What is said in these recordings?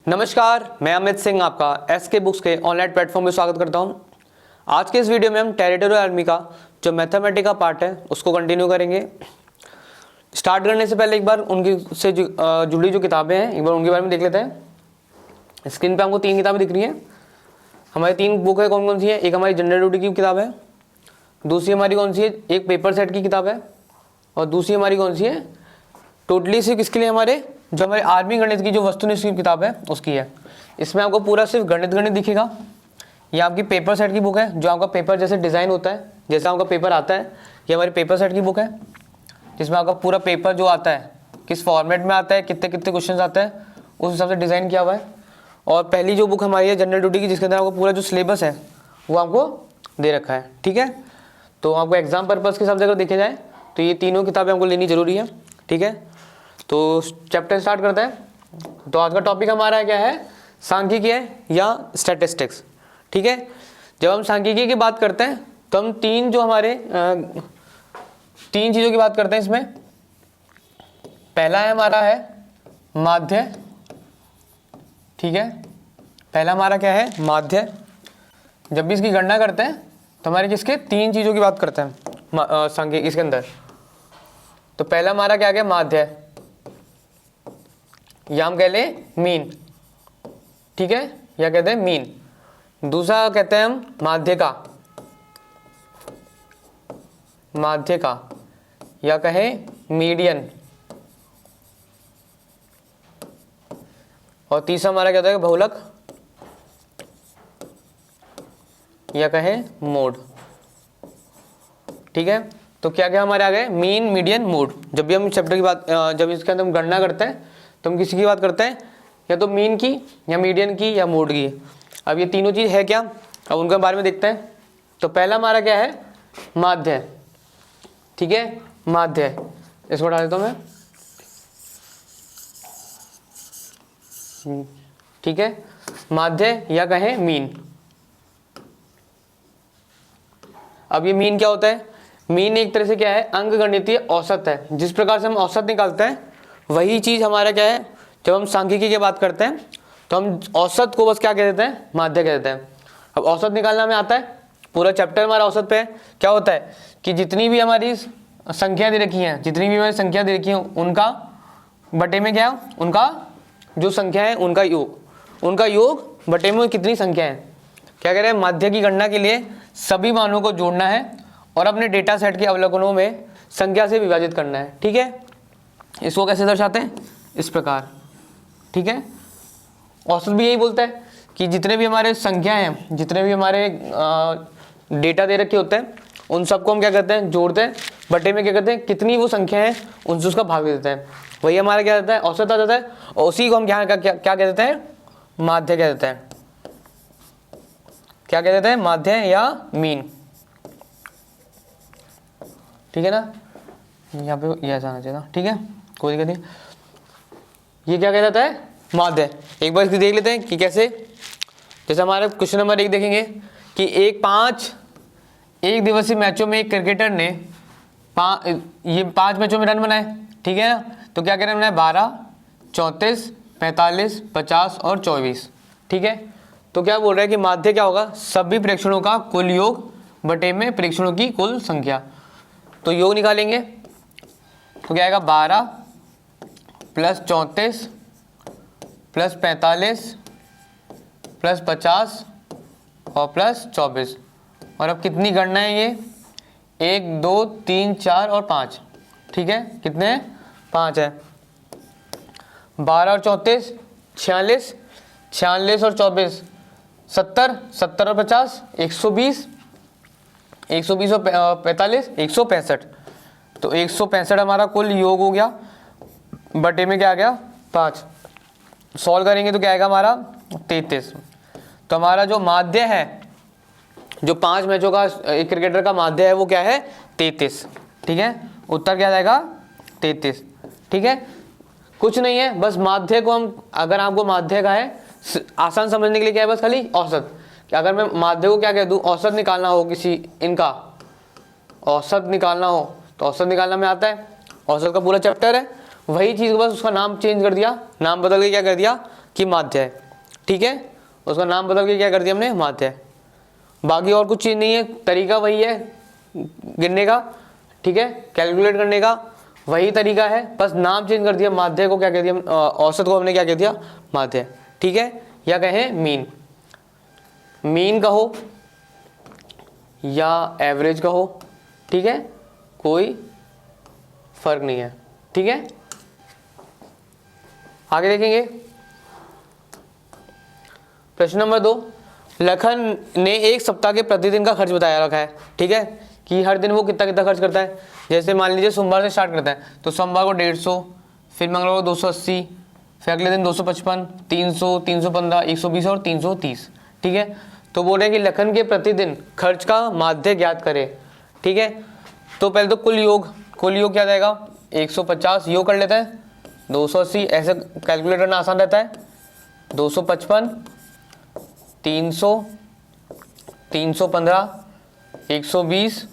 नमस्कार, मैं अमित सिंह आपका एसके बुक्स के ऑनलाइन प्लेटफॉर्म में स्वागत करता हूं। आज के इस वीडियो में हम टेरिटोरियल आर्मी का जो मैथमेटिक्स का पार्ट है उसको कंटिन्यू करेंगे। स्टार्ट करने से पहले एक बार उनकी से जुड़ी जो किताबें हैं एक बार उनके बारे में देख लेते हैं। स्क्रीन पे हमको 3 किताबें दिख रही हैं। हमारी 3 बुक है, कौन कौन सी है? एक हमारी जनरल ड्यूटी की किताब है, दूसरी हमारी कौन सी है? एक पेपर सेट की किताब है, और दूसरी हमारी कौन सी है? टोटली सिर्फ किसके लिए? हमारे जो हमारे आर्मी गणित की जो वस्तुनिष्ठ की किताब है उसकी है। इसमें आपको पूरा सिर्फ गणित दिखेगा। ये आपकी पेपर सेट की बुक है, जो आपका पेपर जैसे डिज़ाइन होता है, जैसा आपका पेपर आता है, ये हमारी पेपर सेट की बुक है, जिसमें आपका पूरा पेपर जो आता है किस फॉर्मेट में आता है, कितने कितने क्वेश्चन आते हैं, उस हिसाब से डिज़ाइन किया हुआ है। और पहली जो बुक हमारी है जनरल ड्यूटी की, जिसके अंदर आपको पूरा जो सिलेबस है वो आपको दे रखा है। ठीक है, तो आपको एग्जाम पर्पज़ के हिसाब से अगर देखे जाए तो ये तीनों किताबें हमको लेनी ज़रूरी है। ठीक है, तो चैप्टर स्टार्ट करते हैं। तो आज का टॉपिक हमारा क्या है? सांख्यिकी है या स्टैटिस्टिक्स। ठीक है, जब हम सांख्यिकी की बात करते हैं तो हम तीन चीज़ों की बात करते हैं इसमें। पहला है हमारा है माध्य। ठीक है, पहला हमारा क्या है? माध्य। जब भी इसकी गणना करते हैं तो हमारे किसके 3 चीज़ों की बात करते हैं सांख्यिकी इसके अंदर। तो पहला हमारा क्या गया? माध्य, या हम कह लें मीन। ठीक है, या कहते हैं मीन। दूसरा कहते हैं हम माध्य का, या कहें मीडियन। और तीसरा हमारा क्या होता है? बहुलक, या कहें मोड। ठीक है, तो क्या क्या हमारे आ गए? Mean, median, mode. जब भी हम चैप्टर की बात जब इसके अंदर हम गणना करते हैं तो हम किसी की बात करते हैं? या तो मीन की, या मीडियन की, या मोड की। अब ये तीनों चीज़ है क्या, अब उनके बारे में देखते हैं। तो पहला हमारा क्या है? माध्य। ठीक है, माध्य, इसको हटा देता हूँ मैं। ठीक है, माध्य या कहें मीन। अब ये मीन क्या होता है? मीन एक तरह से क्या है? अंकगणितीय औसत है। जिस प्रकार से हम औसत निकालते हैं वही चीज़ हमारा क्या है? जब हम सांख्यिकी की बात करते हैं तो हम औसत को बस क्या कह देते हैं? माध्य कह देते हैं। अब औसत निकालना में आता है, पूरा चैप्टर हमारा औसत पे है। क्या होता है कि जितनी भी हमारी संख्या दे रखी हैं, जितनी भी हमारी संख्या दे रखी हैं, उनका बटे में क्या? उनका जो संख्या है उनका योग बटे में कितनी संख्या है। क्या कह रहे हैं? माध्य की गणना के लिए सभी मानों को जोड़ना है और अपने डेटा सेट के अवलोकनों में संख्या से विभाजित करना है। ठीक है, इसको कैसे दर्शाते हैं? इस प्रकार। ठीक है, औसत भी यही बोलता है कि जितने भी हमारे संख्या हैं, जितने भी हमारे डेटा दे रखे होते हैं, उन सबको हम क्या करते हैं? जोड़ते हैं, बटे में क्या करते हैं? कितनी वो संख्या है उनसे उसका भाग दे देते हैं। वही हमारा क्या रहता है? औसत आ जाता है। और उसी को हम क्या कह देते हैं? माध्य कह देते हैं। क्या कह देते हैं? माध्य या मीन। ठीक है ना, यहाँ पे यह आना चाहिए था। ठीक है, कोई दिक्कत नहीं। ये क्या कह जाता है? माध्य। एक बार इसकी देख लेते हैं कि कैसे। जैसे हमारे क्वेश्चन नंबर 1 देखेंगे कि एक दिवसीय मैचों में एक क्रिकेटर ने 5 मैचों में रन बनाए। ठीक है ना, तो क्या कह रहे हैं? 12, 34, 45, 50 और 24। ठीक है, तो क्या बोल रहा है कि माध्य क्या होगा? सभी प्रेक्षणों का कुल योग बटे में प्रेक्षणों की कुल संख्या। तो योग निकालेंगे तो क्या आएगा? 12 प्लस 34 प्लस 45 प्लस 50 और प्लस 24। और अब कितनी गणना है ये? 1, 2, 3, 4 और 5। ठीक है, कितने हैं? 5 है। 12 और 34 46, 46 और 24 70, 70 और 50 120, 120 और 45 165। तो 165 हमारा कुल योग हो गया, बटे में क्या आ गया? 5। सॉल्व करेंगे तो क्या आएगा हमारा? 33। तो हमारा जो माध्य है, जो 5 मैचों का एक क्रिकेटर का माध्य है वो क्या है? 33। ठीक है, उत्तर क्या जाएगा? 33। ठीक है, कुछ नहीं है, बस माध्य को हम, अगर आपको माध्य का है आसान समझने के लिए क्या है? बस खाली औसत। अगर मैं माध्य को क्या कह दूं? औसत निकालना हो किसी इनका, औसत निकालना हो तो औसत निकालना में आता है। औसत का पूरा चैप्टर है, वही चीज़ को बस उसका नाम चेंज कर दिया, नाम बदल के क्या कर दिया? कि माध्य है, ठीक है। उसका नाम बदल के क्या कर दिया हमने, माध्य है। बाकी और कुछ चीज़ नहीं है, तरीका वही है गिनने का, ठीक है, कैलकुलेट करने का वही तरीका है, बस नाम चेंज कर दिया, माध्य को क्या कह दिया, औसत को हमने क्या कह दिया, माध्य, ठीक है। या कहें मीन, मीन कहो या एवरेज कहो, ठीक है, कोई फर्क नहीं है, ठीक है। आगे देखेंगे प्रश्न नंबर 2। लखन ने एक सप्ताह के प्रतिदिन का खर्च बताया रखा है, ठीक है, कि हर दिन वो कितना कितना खर्च करता है। जैसे मान लीजिए सोमवार से स्टार्ट करता है तो सोमवार को 150, फिर मंगलवार को 280, फिर अगले दिन 255, 300, 315, 120 और 330, ठीक है। तो बोल रहे हैं कि लखन के प्रतिदिन खर्च का माध्य ज्ञात करे, ठीक है। तो पहले तो कुल योग क्या जाएगा, 150 योग कर लेते हैं, 280 ऐसे कैलकुलेट करना आसान रहता है, 255, 300, 315, 120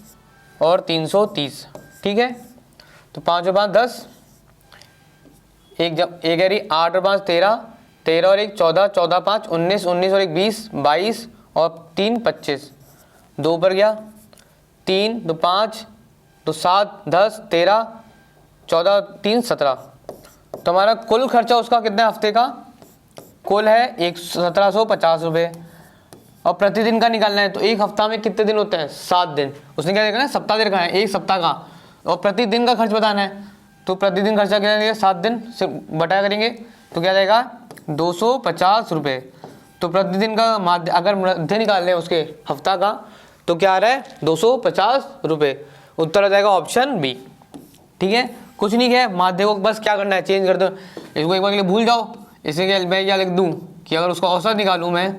और 330, ठीक है। तो 5 और 5 10, एक है रही 8 और 5 13, 13 और 1 14, 14 5 19, 19 और 1 20, 22 और 3 25, 2 पर गया, 3 2 5 2 7 10 13 14 3 17। तो हमारा कुल खर्चा उसका कितने हफ्ते का कुल है 1750 रुपये, और प्रतिदिन का निकालना है। तो एक हफ्ता में कितने दिन होते हैं, 7 दिन। उसने क्या देखा है, सप्ताह दे रखा है, एक सप्ताह का, और प्रतिदिन का खर्च बताना है। तो प्रतिदिन खर्चा क्या देगा, 7 दिन से बटा करेंगे तो क्या जाएगा 250 रुपये। तो प्रतिदिन का माध्य अगर मध्य निकाल लें उसके हफ्ता का तो क्या आ रहा है 250 रुपये। उत्तर आ जाएगा ऑप्शन बी, ठीक है। कुछ नहीं है, माध्य को बस क्या करना है, चेंज कर दो, इसको एक बार के लिए भूल जाओ। इसे मैं क्या लिख दूँ कि अगर उसका औसत निकालूँ मैं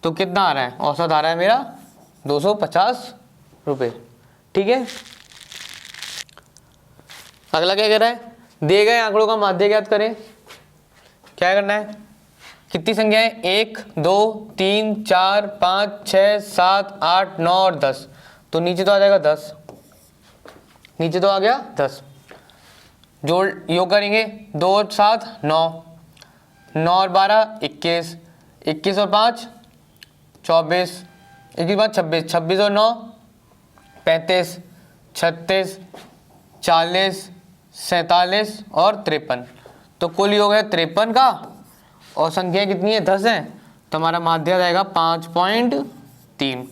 तो कितना आ रहा है, औसत आ रहा है मेरा 250 रुपये, ठीक है। अगला क्या कह रहा है, दिए गए आंकड़ों का माध्य ज्ञात करें। क्या करना है, कितनी संख्या है, 1 2 3 4 5 6 7 8 9 और 10। तो नीचे तो आ जाएगा 10, नीचे तो आ गया 10। जोड़ योग करेंगे, 2 और 7 9, 9 और 12 21, 21 और 5 24, 21 5 26, 26 और 9 35, 36 40 47 और 53। तो कुल योग है 53 का, और संख्या कितनी है 10 है। तो हमारा माध्य आ जाएगा 5.3।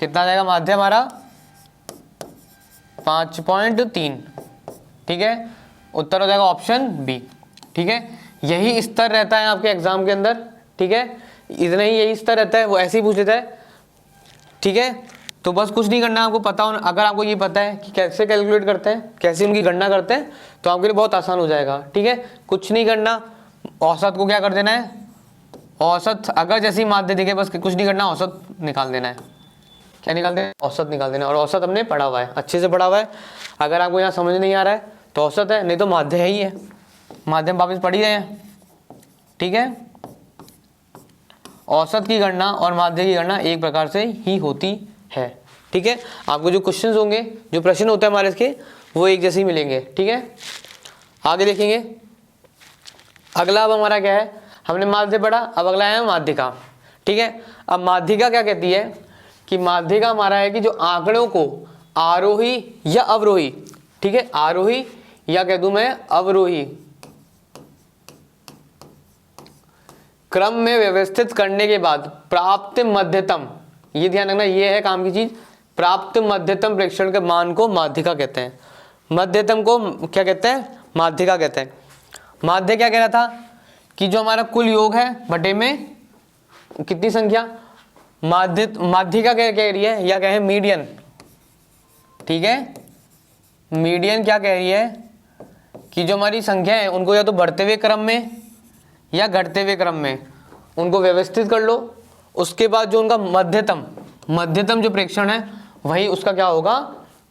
कितना आ जाएगा माध्य हमारा 5.3, ठीक है। उत्तर हो जाएगा ऑप्शन बी, ठीक है। यही स्तर रहता है आपके एग्जाम के अंदर, ठीक है, इतना ही यही स्तर रहता है, वो ऐसे ही पूछ लेता है, ठीक है। तो बस कुछ नहीं करना है, आपको पता होना, अगर आपको ये पता है कि कैसे कैलकुलेट करते हैं, कैसे उनकी गणना करते हैं, तो आपके लिए बहुत आसान हो जाएगा, ठीक है। कुछ नहीं करना, औसत को क्या कर देना है, औसत अगर जैसी माध्य दिखे बस कुछ नहीं करना, औसत निकाल देना है। क्या निकाल देना, औसत निकाल देना। और औसत हमने पढ़ा हुआ है, अच्छे से पढ़ा हुआ है। अगर आपको यहाँ समझ नहीं आ रहा है तो औसत है, नहीं तो माध्य है ही है, माध्यम वापिस पढ़ ही रहे हैं, ठीक है। औसत की गणना और माध्य की गणना एक प्रकार से ही होती है, ठीक है। आपको जो क्वेश्चंस होंगे, जो प्रश्न होते हैं हमारे इसके, वो एक जैसे ही मिलेंगे, ठीक है। आगे देखेंगे, अगला अब हमारा क्या है, हमने माध्य पढ़ा, अब अगला है माध्यिका, ठीक है। अब माध्यिका क्या कहती है कि माध्यिका हमारा है कि जो आंकड़ों को आरोही या अवरोही, ठीक है, आरोही या कह दूं मैं अवरोही क्रम में व्यवस्थित करने के बाद प्राप्त मध्यतम, ये ध्यान रखना, ये है काम की चीज, प्राप्त मध्यतम प्रेक्षण के मान को माध्यिका कहते हैं। मध्यतम को क्या कहते हैं, माध्यिका कहते हैं। माध्य क्या कह रहा था कि जो हमारा कुल योग है बटे में कितनी संख्या, माध्यिका क्या कह रही है, या कहें मीडियन, ठीक है। मीडियन क्या कह रही है कि जो हमारी संख्या है उनको या तो बढ़ते हुए क्रम में या घटते हुए क्रम में उनको व्यवस्थित कर लो, उसके बाद जो उनका मध्यतम जो प्रेक्षण है वही उसका क्या होगा,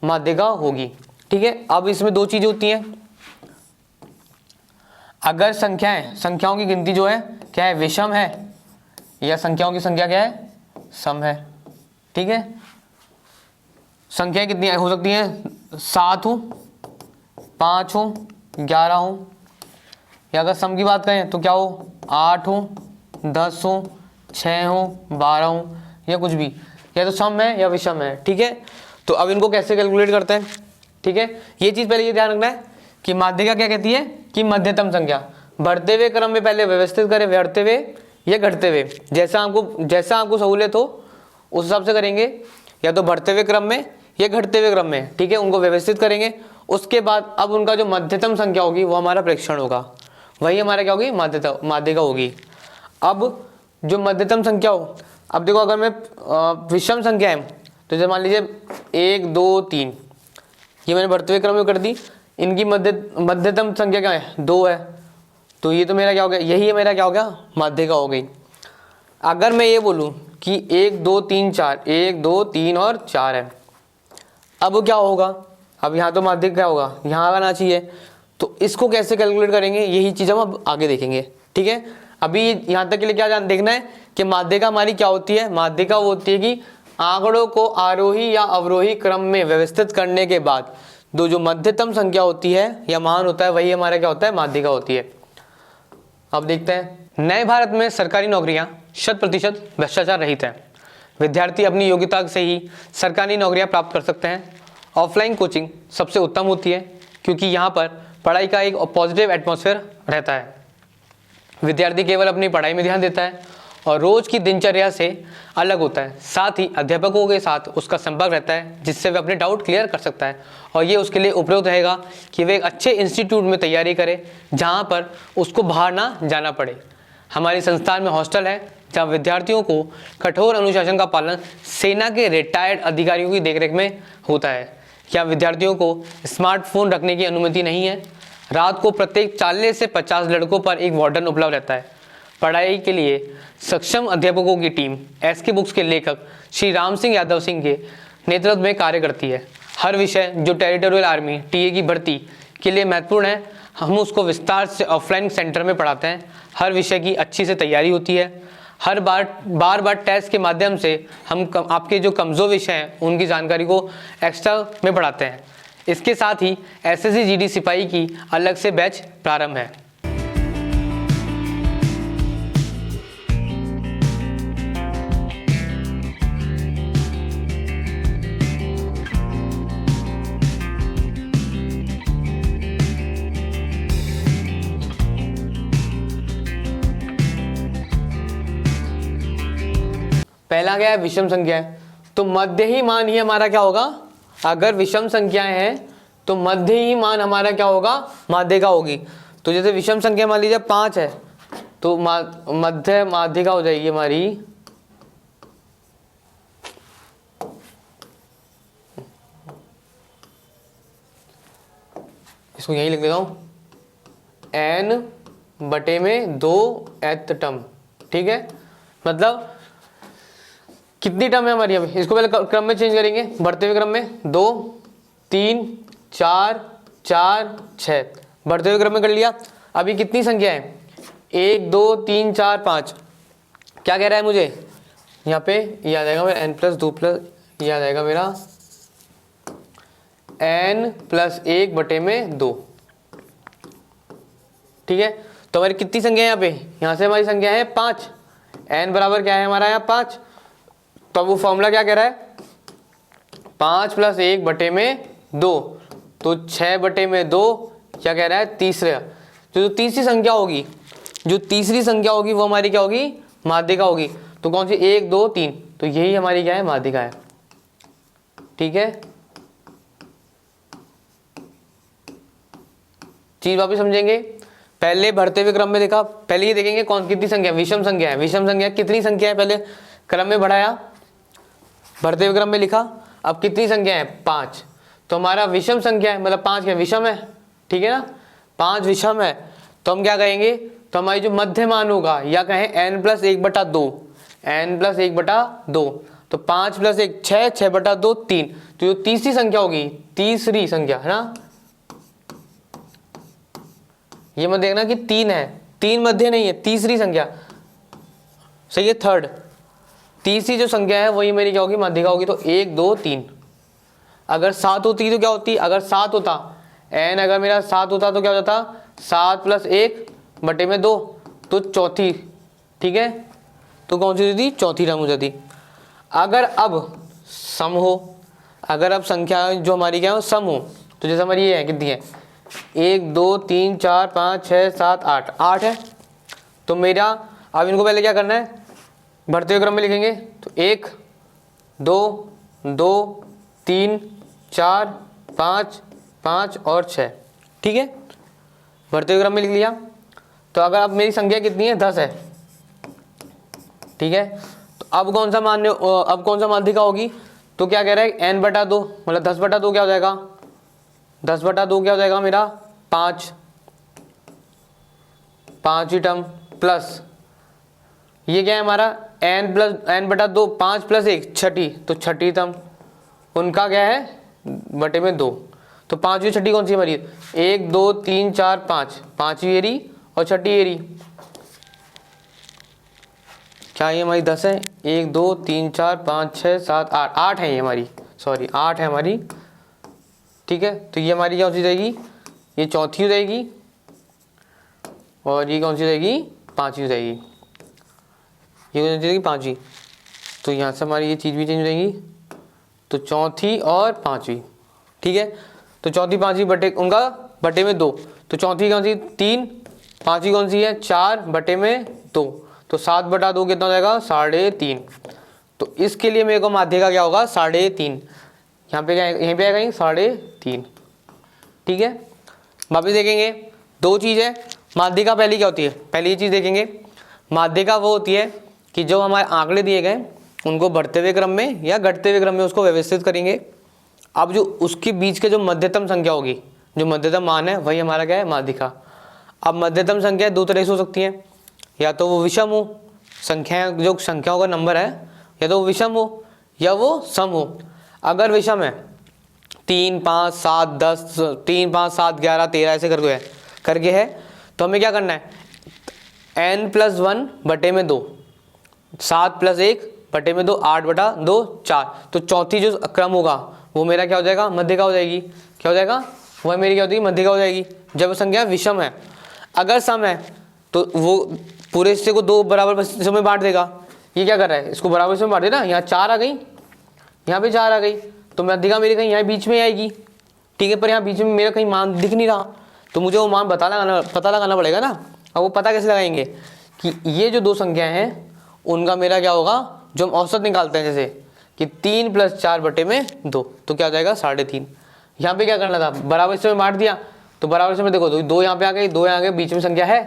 माध्यिका होगी, ठीक है। अब इसमें दो चीजें होती हैं, अगर संख्याओं की गिनती जो है क्या है, विषम है, या संख्याओं की संख्या क्या है, सम है, ठीक है। संख्याएं कितनी हो सकती हैं, 7 हो, 5 हो, 11 हो, या अगर सम की बात करें तो क्या हो, 8 हो, 10 हो, 6 हो, 12 हो, या कुछ भी, या तो सम है या विषम है। ठीक है, तो अब इनको कैसे कैलकुलेट करते हैं। ठीक है, ये चीज़ पहले ये ध्यान रखना है कि माध्यिका क्या कहती है कि मध्यतम संख्या बढ़ते हुए क्रम में पहले व्यवस्थित करें, बढ़ते हुए या घटते हुए, जैसा आपको सहूलियत हो उस हिसाब से करेंगे, या तो बढ़ते हुए क्रम में या घटते हुए क्रम में। ठीक है, उनको व्यवस्थित करेंगे। उसके बाद अब उनका जो मध्यतम संख्या होगी वो हमारा प्रेक्षण होगा, वही हमारा क्या होगी, माध्यिका होगी। अब जो मध्यतम संख्या हो, अब देखो अगर मैं विषम संख्या है तो जैसे मान लीजिए 1 2 3, ये मैंने बढ़ते हुए क्रम में कर दी, इनकी मध्यतम संख्या क्या है, 2 है, तो ये तो मेरा क्या हो गया, यही मेरा क्या हो गया, माध्यिका हो गई। अगर मैं ये बोलूं कि 1 2 3 4, 1 2 3 और 4 है, अब क्या होगा, अब यहाँ तो माध्यिका क्या होगा, यहाँ आना चाहिए, तो इसको कैसे कैलकुलेट करेंगे, यही चीज़ हम अब आगे देखेंगे। ठीक है, अभी यहाँ तक के लिए क्या देखना है कि माध्यिका हमारी क्या होती है। माध्यिका वो होती है कि आंकड़ों को आरोही या अवरोही क्रम में व्यवस्थित करने के बाद दो जो मध्यतम संख्या होती है या मान होता है, वही हमारा क्या होता है, माध्यिका होती है। अब देखते हैं, नए भारत में सरकारी नौकरियां 100% भ्रष्टाचार रहित है। विद्यार्थी अपनी योग्यता से ही सरकारी नौकरियां प्राप्त कर सकते हैं। ऑफलाइन कोचिंग सबसे उत्तम होती है क्योंकि यहाँ पर पढ़ाई का एक पॉजिटिव एटमॉस्फेयर रहता है। विद्यार्थी केवल अपनी पढ़ाई में ध्यान देता है और रोज की दिनचर्या से अलग होता है। साथ ही अध्यापकों के साथ उसका संपर्क रहता है जिससे वह अपने डाउट क्लियर कर सकता है, और ये उसके लिए उपयुक्त रहेगा कि वह एक अच्छे इंस्टीट्यूट में तैयारी करे जहाँ पर उसको बाहर ना जाना पड़े। हमारे संस्थान में हॉस्टल है जहाँ विद्यार्थियों को कठोर अनुशासन का पालन सेना के रिटायर्ड अधिकारियों की देखरेख में होता है। यहाँ विद्यार्थियों को स्मार्टफोन रखने की अनुमति नहीं है। रात को प्रत्येक 40 से 50 लड़कों पर एक वार्डन उपलब्ध रहता है। पढ़ाई के लिए सक्षम अध्यापकों की टीम एसके बुक्स के लेखक श्री राम सिंह यादव सिंह के नेतृत्व में कार्य करती है। हर विषय जो टेरिटोरियल आर्मी टीए की भर्ती के लिए महत्वपूर्ण है, हम उसको विस्तार से ऑफलाइन सेंटर में पढ़ाते हैं। हर विषय की अच्छी से तैयारी होती है। हर बार टेस्ट के माध्यम से हम आपके जो कमज़ोर विषय हैं उनकी जानकारी को एक्स्ट्रा में पढ़ाते हैं। इसके साथ ही एसएससी जीडी सिपाही की अलग से बैच प्रारंभ है। पहला क्या है, विषम संख्या है, तो मध्य ही मान ही हमारा क्या होगा। अगर विषम संख्याएं हैं तो मध्य ही मान हमारा क्या होगा, माध्यिका होगी। तो जैसे विषम संख्या मान लीजिए 5 है तो मध्य माध्यिका हो जाएगी हमारी इसको यही लिख देता हूं, n/2 th टर्म। ठीक है, मतलब कितनी टर्म है हमारी, अभी इसको पहले क्रम में चेंज करेंगे, बढ़ते हुए क्रम में 2 3 4 4 6 बढ़ते हुए क्रम में कर लिया। अभी कितनी संख्या है, 1 2 3 4 5। क्या कह रहा है मुझे यहाँ पे, ये आ जाएगा मेरा n+2+, ये आ जाएगा मेरा n+1/2। ठीक है, तो हमारी कितनी संख्या है यहाँ पे, यहाँ से हमारी संख्या है 5। n बराबर क्या है हमारा यहाँ 5, तो अब वो फॉर्मूला क्या कह रहा है, 5 + 1/2, तो 6/2 क्या कह रहा है, तीसरा। जो तीसरी संख्या होगी, जो तीसरी संख्या होगी वो हमारी क्या होगी, माध्यिका होगी। तो कौन सी, 1 2 3, तो यही हमारी क्या है, माध्यिका है। ठीक है, चीज वापिस समझेंगे। पहले बढ़ते हुए क्रम में देखा, पहले ये देखेंगे कौन कितनी संख्या, विषम संख्या है। विषम संख्या कितनी संख्या है, पहले क्रम में बढ़ाया, बढ़ते हुए क्रम में लिखा, अब कितनी संख्या है, 5। तो हमारा विषम संख्या है, मतलब 5 क्या विषम है। ठीक है ना, 5 विषम है, तो हम क्या कहेंगे, तो हमारी जो मध्य मान होगा, या कहें n+1/2, n+1/2, तो 5 + 1 6, 6/2 3। तो जो तीसरी संख्या होगी, तीसरी संख्या है ना, ये मत देखना कि 3 है, 3 मध्य नहीं है, तीसरी संख्या सही है, थर्ड। तीसरी जो संख्या है वही मेरी क्या होगी, माध्यिका होगी। तो 1 2 3। अगर 7 होती तो क्या होती, अगर 7 होता, n अगर मेरा 7 होता तो क्या हो जाता, 7 + 1 बटे में 2, तो चौथी, ठीक है, तो कौन सी होती, चौथी टर्म हो जाती। अगर अब सम हो, अगर अब संख्या जो हमारी क्या हो, सम हो, तो जैसे हमारी ये है, कितनी है, 1 2 3 4 5 6 7 8, 8 है। तो मेरा अब इनको पहले क्या करना है, बढ़ते हुए क्रम में लिखेंगे। तो 1 2 2 3 4 5 5 और 6, ठीक है, बढ़ते हुए क्रम में लिख लिया। तो अगर अब मेरी संख्या कितनी है, 10 है, ठीक है। तो अब कौन सा माध्यिका होगी, तो क्या कह रहा है, n बटा 2, मतलब 10 बटा 2 क्या हो जाएगा, 10 बटा 2 क्या हो जाएगा मेरा, 5, पाँचवीं टर्म, प्लस ये क्या है हमारा, n बटा 2, 5 प्लस 1 छठी, तो छठी टर्म, उनका क्या है, बटे में 2। तो पाँचवीं छठी कौन सी हमारी, 1 2 3 4 5, पाँचवीं एरी और छठी एरी, क्या ये हमारी 10 है, 1 2 3 4 5 6 7 8, 8 है ये हमारी, सॉरी 8 है हमारी, ठीक है। तो ये हमारी क्या हो जाएगी, ये चौथी हो जाएगी, और ये कौन सी हो जाएगी, पाँचवीं हो जाएगी, ये कौन सी हो जाएगी, पाँचवीं। तो यहाँ से हमारी ये चीज़ भी चेंज हो जाएगी, तो चौथी और पाँचवीं, ठीक है। तो चौथी पाँचवीं बटे, उनका बटे में 2, तो चौथी कौन सी, 3, पाँचवीं कौन सी है, 4 बटे में 2, तो 7 बटा 2 कितना हो जाएगा, 3.5। तो इसके लिए मेरे को माध्यिका क्या होगा, 3.5, यहाँ पे क्या है, यहीं पे आएगा 3.5, ठीक है। वापिस देखेंगे, दो चीज़ है, माध्यिका पहली क्या होती है, पहली ये चीज़ देखेंगे, माध्यिका वो होती है कि जो हमारे आंकड़े दिए गए उनको बढ़ते हुए क्रम में या घटते हुए क्रम में उसको व्यवस्थित करेंगे। अब जो उसके बीच के जो मध्यतम संख्या होगी, जो मध्यतम मान है, वही हमारा क्या है, माध्यिका। अब मध्यतम संख्या दो तरह से हो सकती है, या तो वो विषम हो, संख्या जो संख्याओं का नंबर है, या तो वो विषम हो या वो सम हो। अगर विषम है, 3 5 7 10, 3 5 7 11 13 ऐसे करके है, तो हमें क्या करना है, n + 1 बटे में 2, 7 + 1 बटे में 2, 8 बटा 2 4। तो चौथी जो क्रम होगा वो मेरा क्या हो जाएगा, मध्यिका हो जाएगी। क्या हो जाएगा, वह मेरी क्या होती है, मध्यिका हो जाएगी, जब संख्या विषम है। अगर सम है तो वो पूरे हिस्से को 2 बराबर हिस्सों में बांट देगा। ये क्या कर रहा है, इसको बराबर हिस्सों में बांट देना, यहाँ 4 आ गई, यहाँ पे 4 आ गई, तो मध्यिका मेरी कहीं यहाँ बीच में आएगी, ठीक है। पर यहाँ बीच में मेरा कहीं मान दिख नहीं रहा, तो मुझे वो मान पता लगाना पड़ेगा ना। अब वो पता कैसे लगाएंगे कि ये जो दो संख्याएं हैं उनका मेरा क्या होगा, जो हम औसत निकालते हैं, जैसे कि 3 + 4 बटे में 2, तो क्या हो जाएगा 3.5। यहाँ पे क्या करना था, बराबर हिस्से में बांट दिया, तो बराबर हिस्से में देखो, तो 2 यहाँ पे आ गई, 2 यहाँ आ गए, बीच में संख्या है,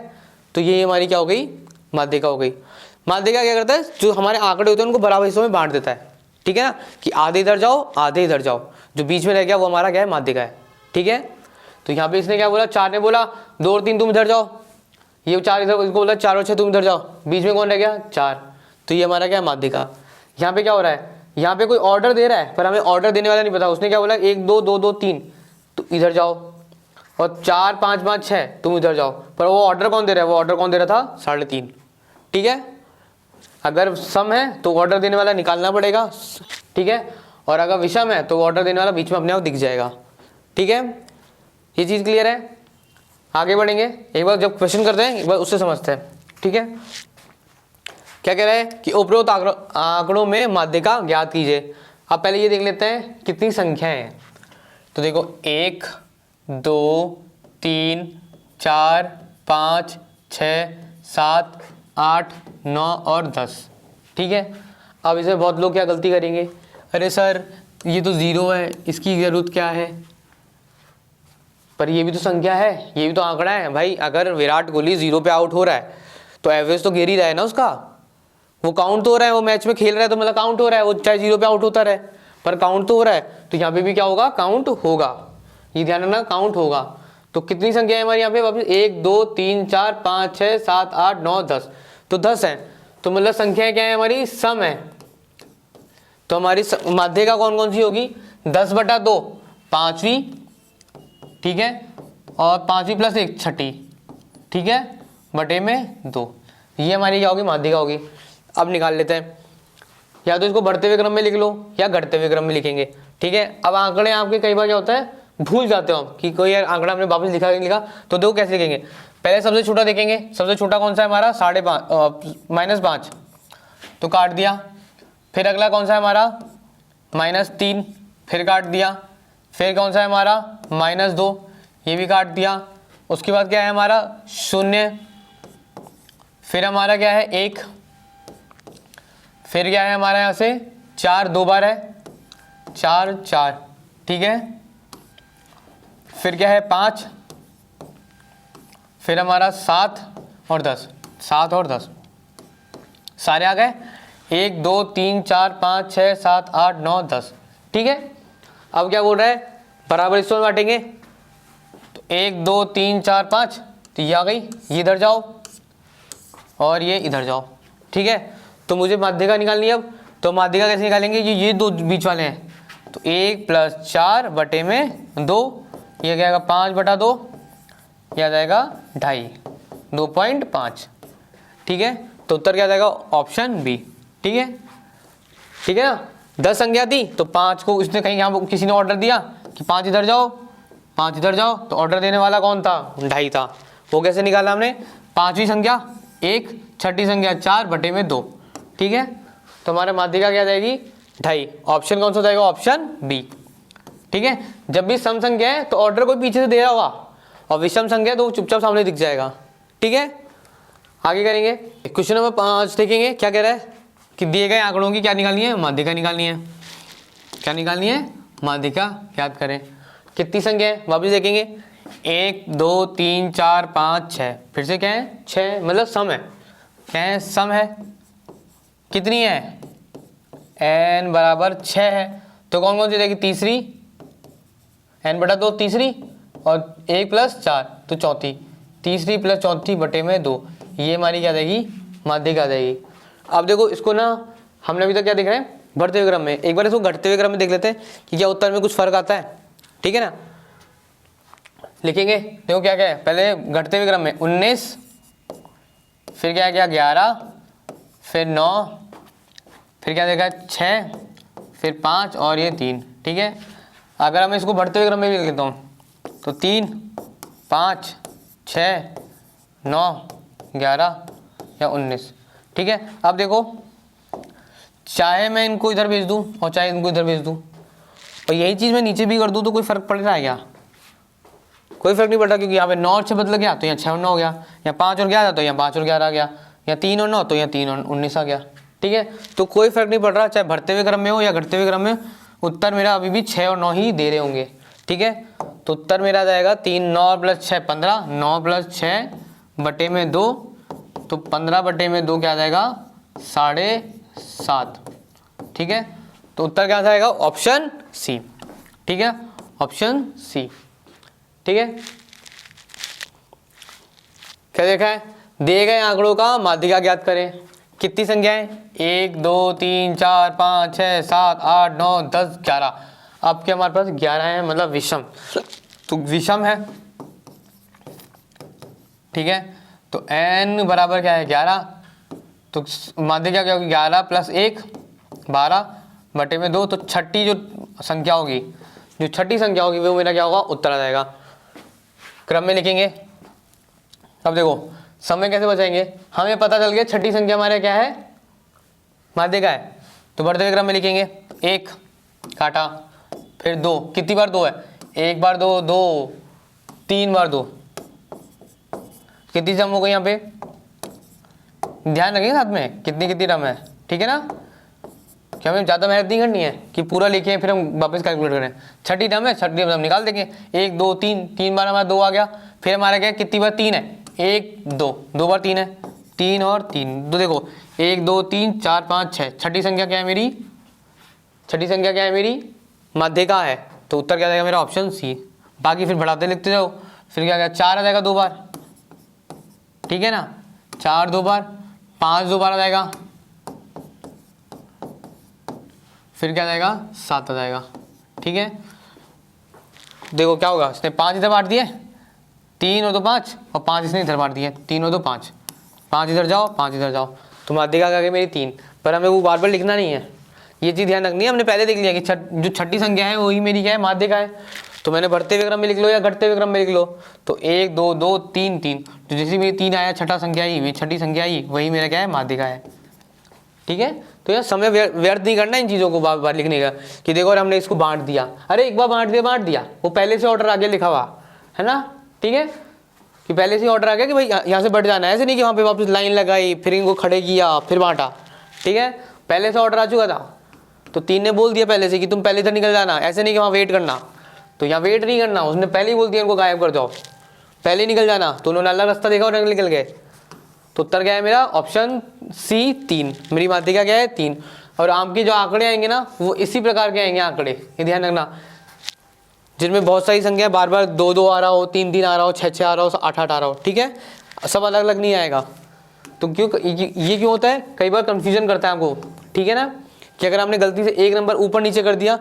तो ये हमारी क्या हो गई, माध्यिका हो गई। माध्यिका क्या करता है, जो हमारे आंकड़े होते हैं उनको बराबर हिस्सों में बांट देता है, ठीक है ना, कि आधे इधर जाओ आधे इधर जाओ, जो बीच में रह गया वो हमारा क्या है, माध्यिका है, ठीक है। तो यहाँ पे इसने क्या बोला, 4 ने बोला 2 और 3 तुम इधर जाओ, ये 4 इधर, इसको बोला 4 और 6 तुम इधर जाओ, बीच में कौन रह गया, 4, तो ये हमारा क्या है, माध्यिका। यहाँ पे क्या हो रहा है, यहाँ पे कोई ऑर्डर दे रहा है, पर हमें ऑर्डर देने वाला नहीं पता, उसने क्या बोला 1 2 2 2 3 तो इधर जाओ, और 4 5 5 6 तुम इधर जाओ, पर वो ऑर्डर कौन दे रहा है, वो ऑर्डर कौन दे रहा था, 3.5, ठीक है। अगर सम है तो ऑर्डर देने वाला निकालना पड़ेगा, ठीक है, और अगर विषम है तो ऑर्डर देने वाला बीच में अपने आप दिख जाएगा, ठीक है। ये चीज़ क्लियर है, आगे बढ़ेंगे, एक बार जब क्वेश्चन करते हैं एक बार उससे समझते हैं, ठीक है। क्या कह रहा है कि उपरोक्त आंकड़ों में माध्यिका ज्ञात कीजिए। अब पहले ये देख लेते हैं कितनी संख्याएं हैं, तो देखो 1 2 3 4 5 6 7 8 9 और 10, ठीक है। अब इसमें बहुत लोग क्या गलती करेंगे, अरे सर ये तो 0 है, इसकी ज़रूरत क्या है, पर ये भी तो संख्या है, ये भी तो आंकड़ा है भाई। अगर विराट कोहली 0 पे आउट हो रहा है तो एवरेज तो गिर ही रहा है ना उसका, वो काउंट तो हो रहा है, वो मैच में खेल रहा है तो मतलब काउंट हो रहा है, वो चाहे 0 पे आउट होता रहे पर काउंट तो हो रहा है। तो यहाँ पे भी क्या होगा, काउंट होगा, ये ध्यान रखना, काउंट होगा। तो कितनी संख्या है हमारी यहाँ पे वापस, 1 2 3 4 5 6 7 8 9 10, तो 10 है, तो मतलब संख्या क्या है हमारी, सम है। तो हमारी माध्यिका कौन कौन सी होगी, 10 बटा 2 पाँचवीं, ठीक है, और 5वीं + 1 छठी, ठीक है, बटे में 2, ये हमारी क्या होगी, माध्यिका होगी। अब निकाल लेते हैं, या तो इसको बढ़ते हुए क्रम में लिख लो या घटते हुए क्रम में लिखेंगे, ठीक है। अब आंकड़े आपके कई बार क्या होता है भूल जाते हो हम कि कोई यार आंकड़ा हमने वापस लिखा कि नहीं लिखा, तो देखो कैसे लिखेंगे। पहले सबसे छोटा देखेंगे, सबसे छोटा कौन सा है हमारा, -5, तो काट दिया। फिर अगला कौन सा है हमारा, -3, फिर काट दिया। फिर कौन सा है हमारा, -2, ये भी काट दिया। उसके बाद क्या है हमारा 0, फिर हमारा क्या है 1, फिर क्या है हमारा यहाँ से 4, 2 बार है 4 4, ठीक है। फिर क्या है 5, फिर हमारा 7 और 10, 7 और 10 सारे आ गए। 1 2 3 4 5 6 7 8 9 10, ठीक है। अब क्या बोल रहा है, बराबर हिस्सों में बांटेंगे, तो 1 2 3 4 5, तो ये आ गई, ये इधर जाओ और ये इधर जाओ, ठीक है। तो मुझे माध्यिका निकालनी है अब, तो माध्यिका कैसे निकालेंगे, ये दो बीच वाले हैं, तो 1 + 4 बटे में 2, ये क्या आएगा 5/2, ये आ जाएगा 2.5, 2.5, ठीक है। तो उत्तर क्या आ जाएगा, ऑप्शन बी, ठीक है। ठीक है ना, 10 संख्या थी तो 5 को इसने कहीं यहाँ किसी ने ऑर्डर दिया कि 5 इधर जाओ 5 इधर जाओ, तो ऑर्डर देने वाला कौन था, 2.5 था। वो कैसे निकाला हमने, 5वीं संख्या 1, 6ठी संख्या 4 बटे में 2, ठीक है। तो हमारे माध्यिका क्या जाएगी 2.5, ऑप्शन कौन सा जाएगा, ऑप्शन बी, ठीक है। जब भी सम संख्या है तो ऑर्डर कोई पीछे से दे रहा होगा, और विषम संख्या है तो वो चुपचाप सामने दिख जाएगा, ठीक है। आगे करेंगे, क्वेश्चन नंबर 5 देखेंगे क्या कह रहा है कि दिए गए आंकड़ों की क्या निकालनी है, माध्यिका निकालनी है। क्या निकालनी है, माध्यिका। याद करें कितनी संख्या है, वापस देखेंगे 1 2 3 4 5 6, फिर से क्या है 6, मतलब सम है, क्या है सम है। कितनी है, n बराबर 6 है, तो कौन कौन सी रहेगी, तीसरी, n/2 तीसरी, और 1 + 4 तो चौथी, तीसरी + चौथी बटे में 2, ये हमारी क्या जाएगी, माध्यिका आ जाएगी। अब देखो इसको ना हमने अभी तक क्या देख रहे हैं, बढ़ते हुए क्रम में, एक बार इसको घटते हुए क्रम में देख लेते हैं कि क्या उत्तर में कुछ फर्क आता है, ठीक है ना। लिखेंगे, देखो क्या क्या है, पहले घटते हुए क्रम में 19, फिर क्या क्या 11, फिर 9, फिर क्या देखा 6, फिर 5 और ये 3, ठीक है। अगर हम इसको बढ़ते हुए क्रम में भी लिख लेता हूँ तो 3 5 6 9 11 या 19, ठीक है। अब देखो चाहे मैं इनको इधर भेज दूँ और चाहे इनको इधर भेज दूँ, और यही चीज़ मैं नीचे भी कर दूँ तो कोई फ़र्क पड़ रहा है क्या, कोई फर्क नहीं पड़ रहा, क्योंकि यहाँ पे 9 और 6 बदल गया तो यहाँ 6 और 9 हो गया, या 5 और 11 तो यहाँ 5 और 11 आ गया, या 3 और 9 तो यहाँ 3 और 19 आ गया, ठीक है। तो कोई फर्क नहीं पड़ रहा, चाहे बढ़ते हुए क्रम में हो या घटते हुए क्रम में, उत्तर मेरा अभी भी 6 और 9 ही दे रहे होंगे, ठीक है। तो उत्तर मेरा जाएगा 3, 9 + 6 15, 9 + 6 बटे में 2, तो 15 बटे में 2 क्या आ जाएगा 7.5, ठीक है। तो उत्तर क्या जाएगा, ऑप्शन सी, ठीक है, ऑप्शन सी, ठीक है। क्या देखा है, दिए गए आंकड़ों का माध्यिका ज्ञात करें। कितनी संख्याएं, 1 2 3 4 5 6 7 8 9 10 11, अब क्या हमारे पास 11 है, मतलब विषम, तो विषम है, ठीक है। तो n बराबर क्या है 11, तो माध्यिका क्या होगी 11 + 1 12 बटे में 2, तो छठी जो संख्या होगी, जो छठी संख्या होगी वो मेरा क्या होगा, उत्तर आ जाएगा। क्रम में लिखेंगे। अब देखो समय कैसे बचाएंगे, हमें पता चल गया छठी संख्या हमारे क्या है, माध्यिका है, तो बढ़ते हुए क्रम में लिखेंगे 1 काटा, फिर 2, कितनी बार 2 है, 1 बार 2 2, 3 बार 2, कितनी जम हो गई यहाँ पे, ध्यान रखिए साथ में कितनी कितनी रम है, ठीक है ना, कि हमें ज़्यादा मेहनत नहीं करनी है कि पूरा लिखे फिर हम वापस कैलकुलेट करें। छठी रम है, छठी रम निकाल देंगे, 1 2 3, 3 बार हमारा 2 आ गया, फिर हमारा क्या कितनी बार 3 है, 1 2, 2 बार 3 है, 3 और 3, तो देखो 1 2 3 4 5 6, छठी संख्या क्या है मेरी, छठी संख्या क्या है मेरी, माध्यिका है, तो उत्तर क्या जाएगा मेरा, ऑप्शन सी। बाकी फिर बढ़ाते लिखते जाओ, फिर क्या गया 4 आ जाएगा 2 बार, ठीक है ना, 4 2 बार, 5 2 बार आ जाएगा, फिर क्या जाएगा 7 आ जाएगा, ठीक है। देखो क्या होगा, इसने 5 इधर बांट दिए, 3 और 2 5, और 5 इसने इधर बांट दिए, 3 और 2 5, 5 इधर जाओ 5 इधर जाओ, तो माध्यिका क्या गई मेरी 3, पर हमें वो बार बार लिखना नहीं है, ये चीज़ ध्यान रखनी है। हमने पहले देख लिया कि जो छठी संख्या है वही मेरी क्या है, माध्यिका है, तो मैंने बढ़ते हुए क्रम में लिख लो या घटते हुए क्रम में लिख लो। तो 1 2 2 3 3, तो जैसे मेरी 3 आया, छठा संख्या आई, छठी संख्या आई, वही मेरा क्या है, माध्यिका है। ठीक है, तो यार समय व्यर्थ नहीं करना इन चीज़ों को बार बार लिखने का कि देखो और हमने इसको बांट दिया, अरे एक बार बांट दिया, वो पहले से ऑर्डर आगे लिखा हुआ है ना। ठीक है, कि पहले से ऑर्डर आ गया कि भाई यहाँ से बढ़ जाना है, ऐसे नहीं कि वहाँ पे वापस लाइन लगाई, फिर इनको खड़े किया, फिर बांटा। ठीक है, पहले से ऑर्डर आ चुका था, तो 3 ने बोल दिया पहले से कि तुम पहले से निकल जाना, ऐसे नहीं कि वहाँ वेट करना। तो यहाँ वेट नहीं करना, उसने पहले ही बोल दिया इनको गायब कर जाओ, पहले ही निकल जाना। तो उन्होंने अलग रास्ता देखा और निकल गए। तो उत्तर क्या है मेरा, ऑप्शन सी 3। मेरी माध्यिका क्या है, 3। और आपके जो आंकड़े आएंगे ना, वो इसी प्रकार के आएंगे आंकड़े, ये ध्यान रखना, जिनमें बहुत सारी संख्या बार बार 2 2 आ रहा हो, 3 3 आ रहा हो, 6 6 आ रहा हो, 8 8 आ रहा हो। ठीक है, सब अलग अलग नहीं आएगा। तो क्यों ये क्यों होता है, कई बार कंफ्यूजन करता है आपको। ठीक है ना, कि अगर आपने गलती से एक नंबर ऊपर नीचे कर दिया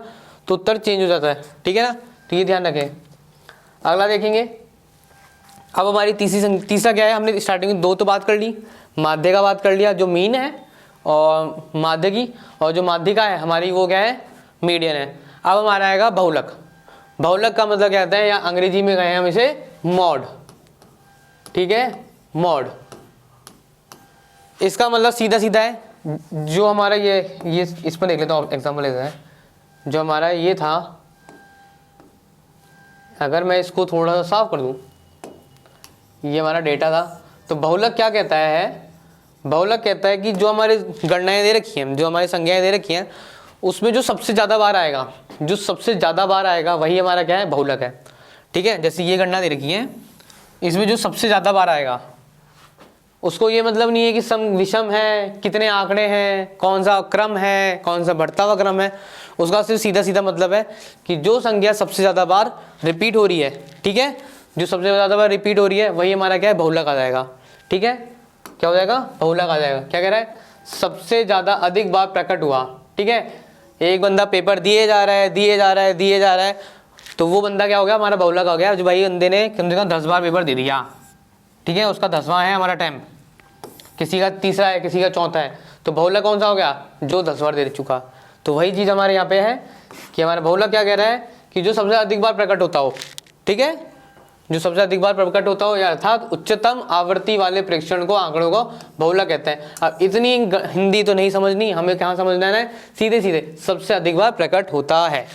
तो उत्तर चेंज हो जाता है। ठीक है ना, तो ये ध्यान रखें। अगला देखेंगे, अब हमारी तीसरा क्या है, हमने स्टार्टिंग में 2 तो बात कर ली, माध्य का बात कर लिया जो मीन है और माध्य की, और जो माध्यिका है हमारी वो क्या है, मीडियन है। अब हमारा आएगा बहुलक। बहुलक का मतलब क्या होता है, या अंग्रेजी में कहें हम इसे मॉड। ठीक है, मॉड, इसका मतलब सीधा सीधा है, जो हमारा ये इस पर देख लेते हैं, एग्जाम्पल लेते हैं। जो हमारा ये था, अगर मैं इसको थोड़ा सा साफ कर दूं, ये हमारा डेटा था। तो बहुलक क्या कहता है, बहुलक कहता है कि जो हमारे गणनाएं दे रखी हैं, जो हमारी संख्याएं दे रखी हैं, उसमें जो सबसे ज़्यादा बार आएगा, जो सबसे ज़्यादा बार आएगा वही हमारा क्या है, बहुलक है। ठीक है, जैसे ये गणना दे रखी है, इसमें जो सबसे ज़्यादा बार आएगा, उसको ये मतलब नहीं है कि सम विषम है, कितने आंकड़े हैं, कौन सा क्रम है, कौन सा बढ़ता हुआ क्रम है। उसका सिर्फ सीधा सीधा मतलब है कि जो संख्या सबसे ज़्यादा बार रिपीट हो रही है, ठीक है, जो सबसे ज़्यादा बार रिपीट हो रही है वही हमारा क्या है, बहुलक आ जाएगा। ठीक है, क्या हो जाएगा, बहुलक आ जाएगा। क्या कह रहा है, सबसे ज़्यादा अधिक बार प्रकट हुआ। ठीक है, एक बंदा पेपर दिए जा रहा है, तो वो बंदा क्या हो गया, हमारा बहुलक आ गया। जो भाई बंदे ने कम से कम 10 बार पेपर दे दिया, ठीक है, उसका 10वां है हमारा टाइम, किसी का तीसरा है, किसी का चौथा है, तो बहुलक कौन सा हो गया, जो 10 बार दे चुका। तो वही चीज़ हमारे यहाँ पे है कि हमारा बहुलक क्या कह रहा है कि जो सबसे अधिक बार प्रकट होता हो। ठीक है, जो सबसे अधिक बार प्रकट होता हो, या अर्थात उच्चतम आवृत्ति वाले प्रेक्षण को, आंकड़ों को बहुलक कहते हैं। अब इतनी हिंदी तो नहीं समझनी, हमें कहाँ समझना है, सीधे सीधे सबसे अधिक बार प्रकट होता है।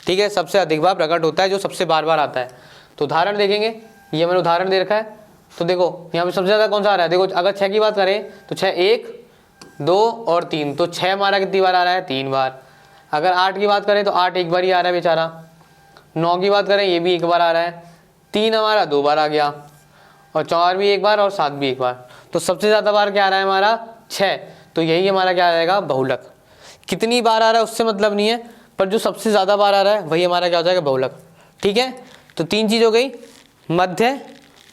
ठीक है, सबसे अधिक बार प्रकट होता है, जो सबसे बार बार आता है। तो उदाहरण देखेंगे, ये मैंने उदाहरण दे रखा है। तो देखो यहाँ पे सबसे ज़्यादा कौन सा आ रहा है, देखो अगर 6 की बात करें तो 6, 1 2 और 3, तो 6 हमारा कितनी बार आ रहा है, 3 बार। अगर 8 की बात करें तो 8 एक बार ही आ रहा है बेचारा। 9 की बात करें, ये भी एक बार आ रहा है। 3 हमारा 2 बार आ गया, और 4 भी एक बार, और 7 भी एक बार। तो सबसे ज़्यादा बार क्या आ रहा है हमारा, 6। तो यही हमारा क्या आ जाएगा, बहुलक। कितनी बार आ रहा है उससे मतलब नहीं है, पर जो सबसे ज़्यादा बार आ रहा है वही हमारा क्या हो जाएगा, बहुलक। ठीक है, तो 3 चीज़ हो गई, मध्य,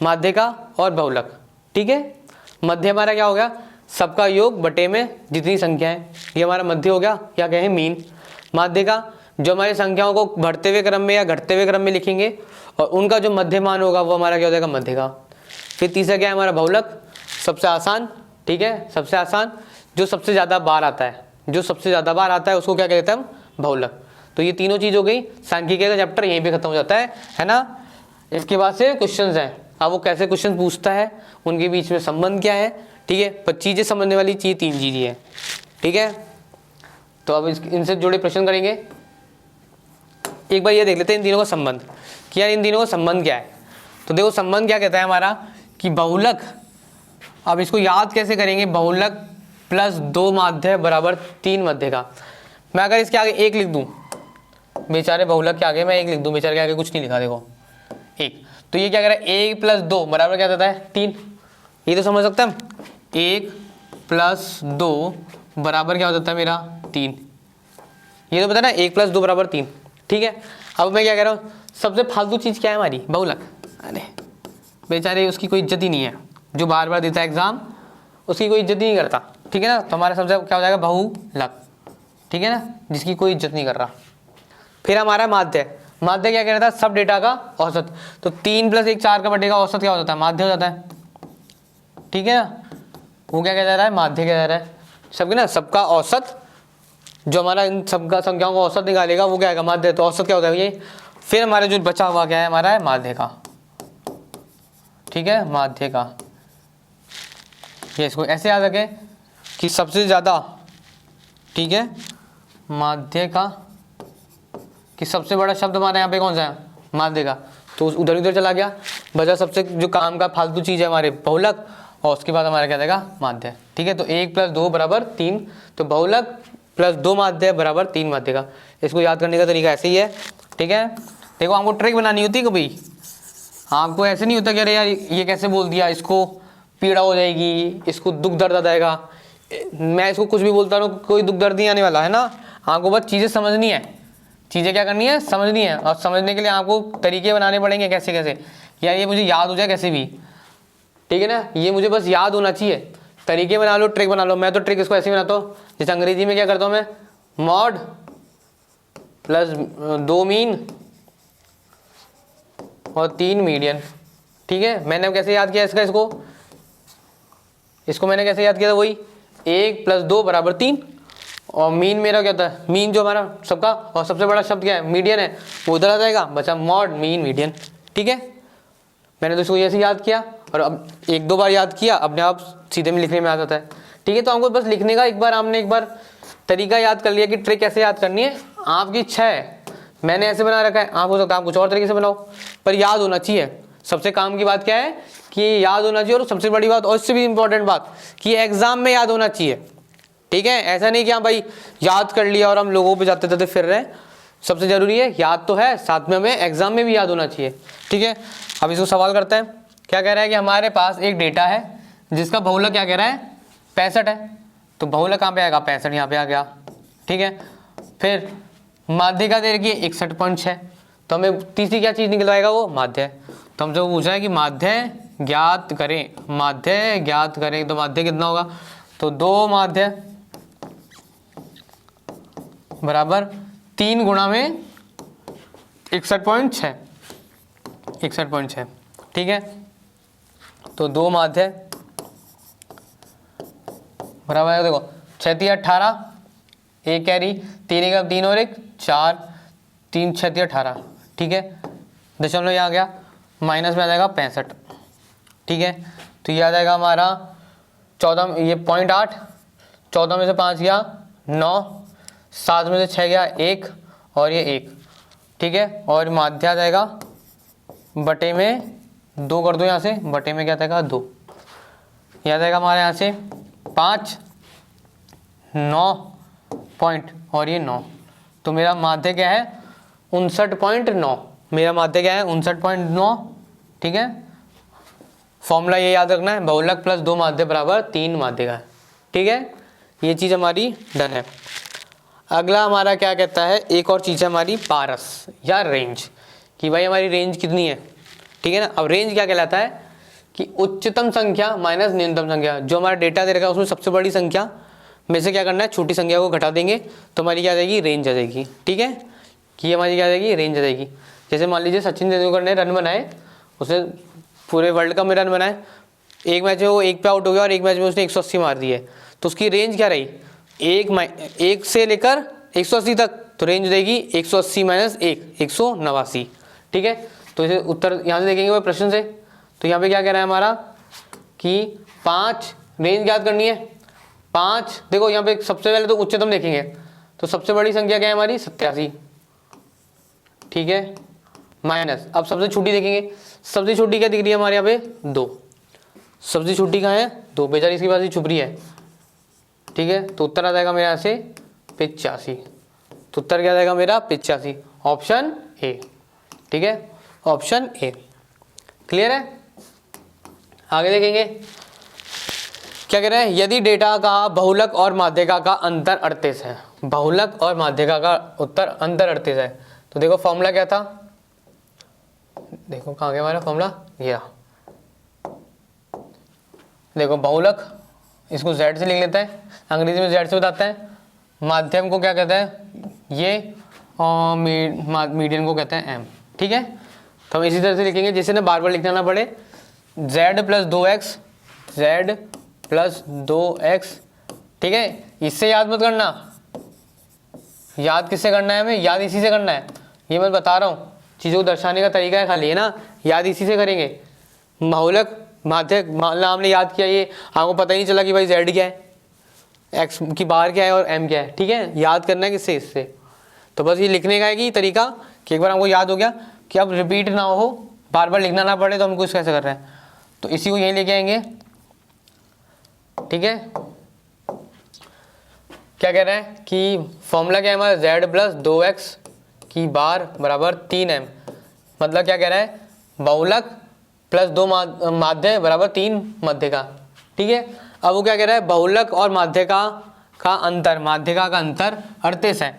माध्यिका और बहुलक। ठीक है, मध्य हमारा क्या हो गया, सबका योग बटे में जितनी संख्या है, ये हमारा मध्य हो गया, या कहें मीन। माध्यिका, जो हमारी संख्याओं को बढ़ते हुए क्रम में या घटते हुए क्रम में लिखेंगे, और उनका जो मध्यमान होगा वो हमारा क्या हो जाएगा, माध्यिका। फिर तीसरा क्या है हमारा, बहुलक, सबसे आसान। ठीक है, सबसे आसान, जो सबसे ज़्यादा बार आता है, जो सबसे ज़्यादा बार आता है उसको क्या कहते हैं हम, बहुलक। तो ये तीनों चीज़ हो गई, सांख्यिकी का चैप्टर यहीं पे खत्म हो जाता है ना। इसके बाद से क्वेश्चंस हैं, अब वो कैसे क्वेश्चन पूछता है, उनके बीच में संबंध क्या है। ठीक है, पर चीज़ें समझने वाली चीज़ 3 चीज़ें हैं। ठीक है, तो अब इनसे जुड़े प्रश्न करेंगे। एक बार ये देख लेते हैं इन तीनों का संबंध, कि यार इन तीनों का संबंध क्या है। तो देखो संबंध क्या कहता है हमारा, कि बहुलक, अब इसको याद कैसे करेंगे, बहुलक प्लस 2 माध्य बराबर 3 मध्य का। मैं अगर इसके आगे 1 लिख दूँ, बेचारे बहुलक के आगे मैं 1 लिख दूँ, बेचारे के आगे कुछ नहीं लिखा, देखो 1, तो ये क्या कह रहा है, 1 + 2 बराबर क्या देता है, 3। ये तो समझ सकते हैं हम, 1 + 2 बराबर क्या हो जाता है मेरा, 3। ये तो पता ना, 1 + 2 बराबर 3। ठीक है, अब मैं क्या कह रहा हूँ, सबसे फालतू चीज़ क्या है हमारी, बहुलक। अरे बेचारे उसकी कोई इज्जत ही नहीं है, जो बार बार देता है एग्जाम उसकी कोई इज्जत ही नहीं करता। ठीक है ना, तो हमारा सबसे क्या हो जाएगा, बहुलक। ठीक है ना, जिसकी कोई इज्जत नहीं कर रहा। फिर हमारा माध्य, माध्य क्या कह रहा था, सब डेटा का औसत। तो 3 + 1 4 का बटे का औसत क्या हो जाता है, माध्य हो जाता है। ठीक है ना, वो क्या कह जा रहा है, माध्य कह जा रहा है। सबके ना, सबका औसत, जो हमारा इन सबका संख्याओं का औसत निकालेगा वो क्या आएगा, माध्य। तो औसत क्या होता है, ये फिर हमारे जो बचा हुआ क्या है हमारा है माध्य का, ठीक है, माध्य का। ये इसको ऐसे याद रखें कि सबसे ज़्यादा, ठीक है, माध्य का कि सबसे बड़ा शब्द हमारे यहाँ पे कौन सा है, माध्य का। तो उधर उधर चला गया, बचा सबसे जो काम का फालतू चीज़ है हमारे बहुलक, और उसके बाद हमारा क्या देगा माध्य, ठीक है। तो 1 + 2 = 3, तो बहुलक + 2 माध्य बराबर 3 माध्य का। इसको याद करने का तरीका ऐसे ही है, ठीक है। देखो आपको ट्रिक बनानी होती है कभी, आपको ऐसे नहीं होता कि अरे यार ये कैसे बोल दिया, इसको पीड़ा हो जाएगी, इसको दुख दर्द आ जाएगा, मैं इसको कुछ भी बोलता रहूँ कोई दुख दर्द नहीं आने वाला है ना। आपको बस चीज़ें समझनी है, चीज़ें क्या करनी है, समझनी है। और समझने के लिए आपको तरीके बनाने पड़ेंगे, कैसे कैसे, या ये मुझे याद हो जाए कैसे भी, ठीक है ना, ये मुझे बस याद होना चाहिए। तरीके बना लो, ट्रिक बना लो। मैं तो ट्रिक इसको ऐसे ही बनाता हूँ, जैसे अंग्रेजी में क्या करता हूँ मैं, मॉड + 2 मीन और 3 मीडियन, ठीक है। मैंने कैसे याद किया इसको मैंने कैसे याद किया था, वही 1 + 2 = 3, और मीन मेरा क्या होता है, मीन जो हमारा सबका, और सबसे बड़ा शब्द क्या है, मीडियन है, वो उधर आ जाएगा, बचा मॉड मीन मीडियन, ठीक है। मैंने तो इसको ऐसे याद किया, और अब 1-2 बार याद किया, अपने आप सीधे में लिखने में आ जाता है, ठीक है। तो हमको बस लिखने का एक बार तरीका याद कर लिया कि ट्रिक कैसे याद करनी है, आपकी इच्छा है। मैंने ऐसे बना रखा है, आप हो सकता है आप कुछ और तरीके से बनाओ, पर याद होना चाहिए। सबसे काम की बात क्या है कि याद होना चाहिए, और सबसे बड़ी बात और इससे भी इंपॉर्टेंट बात कि एग्जाम में याद होना चाहिए, ठीक है। ऐसा नहीं कि हाँ भाई याद कर लिया और हम लोगों पे जाते जाते फिर रहे हैं। सबसे जरूरी है याद तो है, साथ में हमें एग्जाम में भी याद होना चाहिए, ठीक है। अब इसको सवाल करते हैं, क्या कह रहा है कि हमारे पास एक डेटा है जिसका बहुलक क्या कह रहा है 65 है, तो बहुलक कहाँ पे आएगा 65, यहाँ पे आ गया, ठीक है। फिर माध्य का दे रखी है 61.6, तो हमें तीसरी क्या चीज़ निकलवाएगा, वो माध्य है। तो हमसे वो पूछा है कि माध्य ज्ञात करें, माध्य ज्ञात करें, तो माध्य कितना होगा, तो 2 माध्य बराबर 3 गुणा में 61.6, 61.6, ठीक है। तो 2 माध्य बराबर है, देखो 6 × 18, 1 कैरी, 3 × 3 और 1 4, 3 × 6 = 18, ठीक है। दशमलव यहाँ आ गया, माइनस में आ जाएगा 65, ठीक है। तो ये आ जाएगा हमारा 14, ये 0.8, 14 में से 5 गया 9, 7 में से 6 गया 1, और ये 1, ठीक है। और माध्य आ जाएगा बटे में 2 कर दो, यहाँ से बटे में क्या आ जाएगा 2, यह आ जाएगा हमारे यहाँ से 5, 9 पॉइंट और ये 9, तो मेरा माध्य क्या है 59.9, मेरा माध्य क्या है 59.9, ठीक है। फॉर्मूला ये याद रखना है, बहुलक + 2 माध्य बराबर 3 माध्य का, ठीक है। ये चीज़ हमारी डन है। अगला हमारा क्या कहता है, एक और चीज़ है हमारी पारस या रेंज, कि भाई हमारी रेंज कितनी है, ठीक है ना। अब रेंज क्या कहलाता है कि उच्चतम संख्या माइनस न्यूनतम संख्या, जो हमारा डेटा दे रखा है उसमें सबसे बड़ी संख्या में से क्या करना है, छोटी संख्या को घटा देंगे तो हमारी क्या आ जाएगी, रेंज आ जाएगी, ठीक है। कि हमारी क्या आ जाएगी, रेंज आ जाएगी। जैसे मान लीजिए सचिन तेंदुलकर ने रन बनाए, उसने पूरे वर्ल्ड कप में रन बनाए, एक मैच में वो 1 पे आउट हो गया और एक मैच में उसने 180 मार दिए, तो उसकी रेंज क्या रही, 1 से लेकर 180 तक, तो रेंज रहेगी 180 - 1 189, ठीक है। तो इसे उत्तर यहाँ से देखेंगे वो प्रश्न से, तो यहाँ पे क्या कह रहा है हमारा कि 5 रेंज याद करनी है, 5 देखो यहाँ पे सबसे पहले तो उच्चतम देखेंगे, तो सबसे बड़ी संख्या क्या है हमारी 87, ठीक है, माइनस, अब सबसे छोटी देखेंगे, सबसे छोटी क्या दिख रही है हमारे यहाँ पे 2, सबसे छोटी कहाँ है 2, बेचारी इसके पास ही छुप रही है, ठीक है। तो उत्तर आ जाएगा मेरे यहाँ से 85, तो उत्तर क्या आ जाएगा मेरा 85, ऑप्शन ए, ठीक है, ऑप्शन ए। क्लियर है। आगे देखेंगे क्या कह रहे हैं, यदि डेटा का बहुलक और माध्यिका का अंतर 38 है, बहुलक और माध्यिका का उत्तर अंतर 38 है, तो देखो फॉर्मूला क्या था, देखो कहाँ गया हमारा फॉर्मूला, ये देखो बहुलक, इसको z से लिख लेता है, अंग्रेजी में z से बताता है, माध्यम को क्या कहता है ये, और मीडियन को कहते हैं m, ठीक है। तो हम इसी तरह से लिखेंगे जिससे ना बार बार लिखना ना पड़े, z + 2x, z + 2x, ठीक है। इससे याद मत करना, याद किससे करना है हमें, याद इसी से करना है, ये मैं बता रहा हूँ, चीज़ों को दर्शाने का तरीका है खाली, है ना, याद इसी से करेंगे। बहुलक माध्यक, हमने याद किया, ये आपको पता ही नहीं चला कि भाई z क्या है, x की बाहर क्या है और m क्या है, ठीक है, याद करना है किससे, इससे। तो बस ये लिखने का है कि तरीका कि एक बार हमको याद हो गया कि अब रिपीट ना हो, बार बार लिखना ना पड़े, तो हमको इस कैसे कर रहे हैं, तो इसी को यहीं लेके आएंगे, ठीक है। क्या कह रहे हैं कि फॉर्मूला क्या है हमारा, z प्लस 2x की बार बराबर 3m, मतलब क्या कह रहा है, बहुलक प्लस 2 माध्य बराबर 3 मध्य का, ठीक है। अब वो क्या कह रहा है, बहुलक और माध्यिका का अंतर, माध्यिका का अंतर 38 है,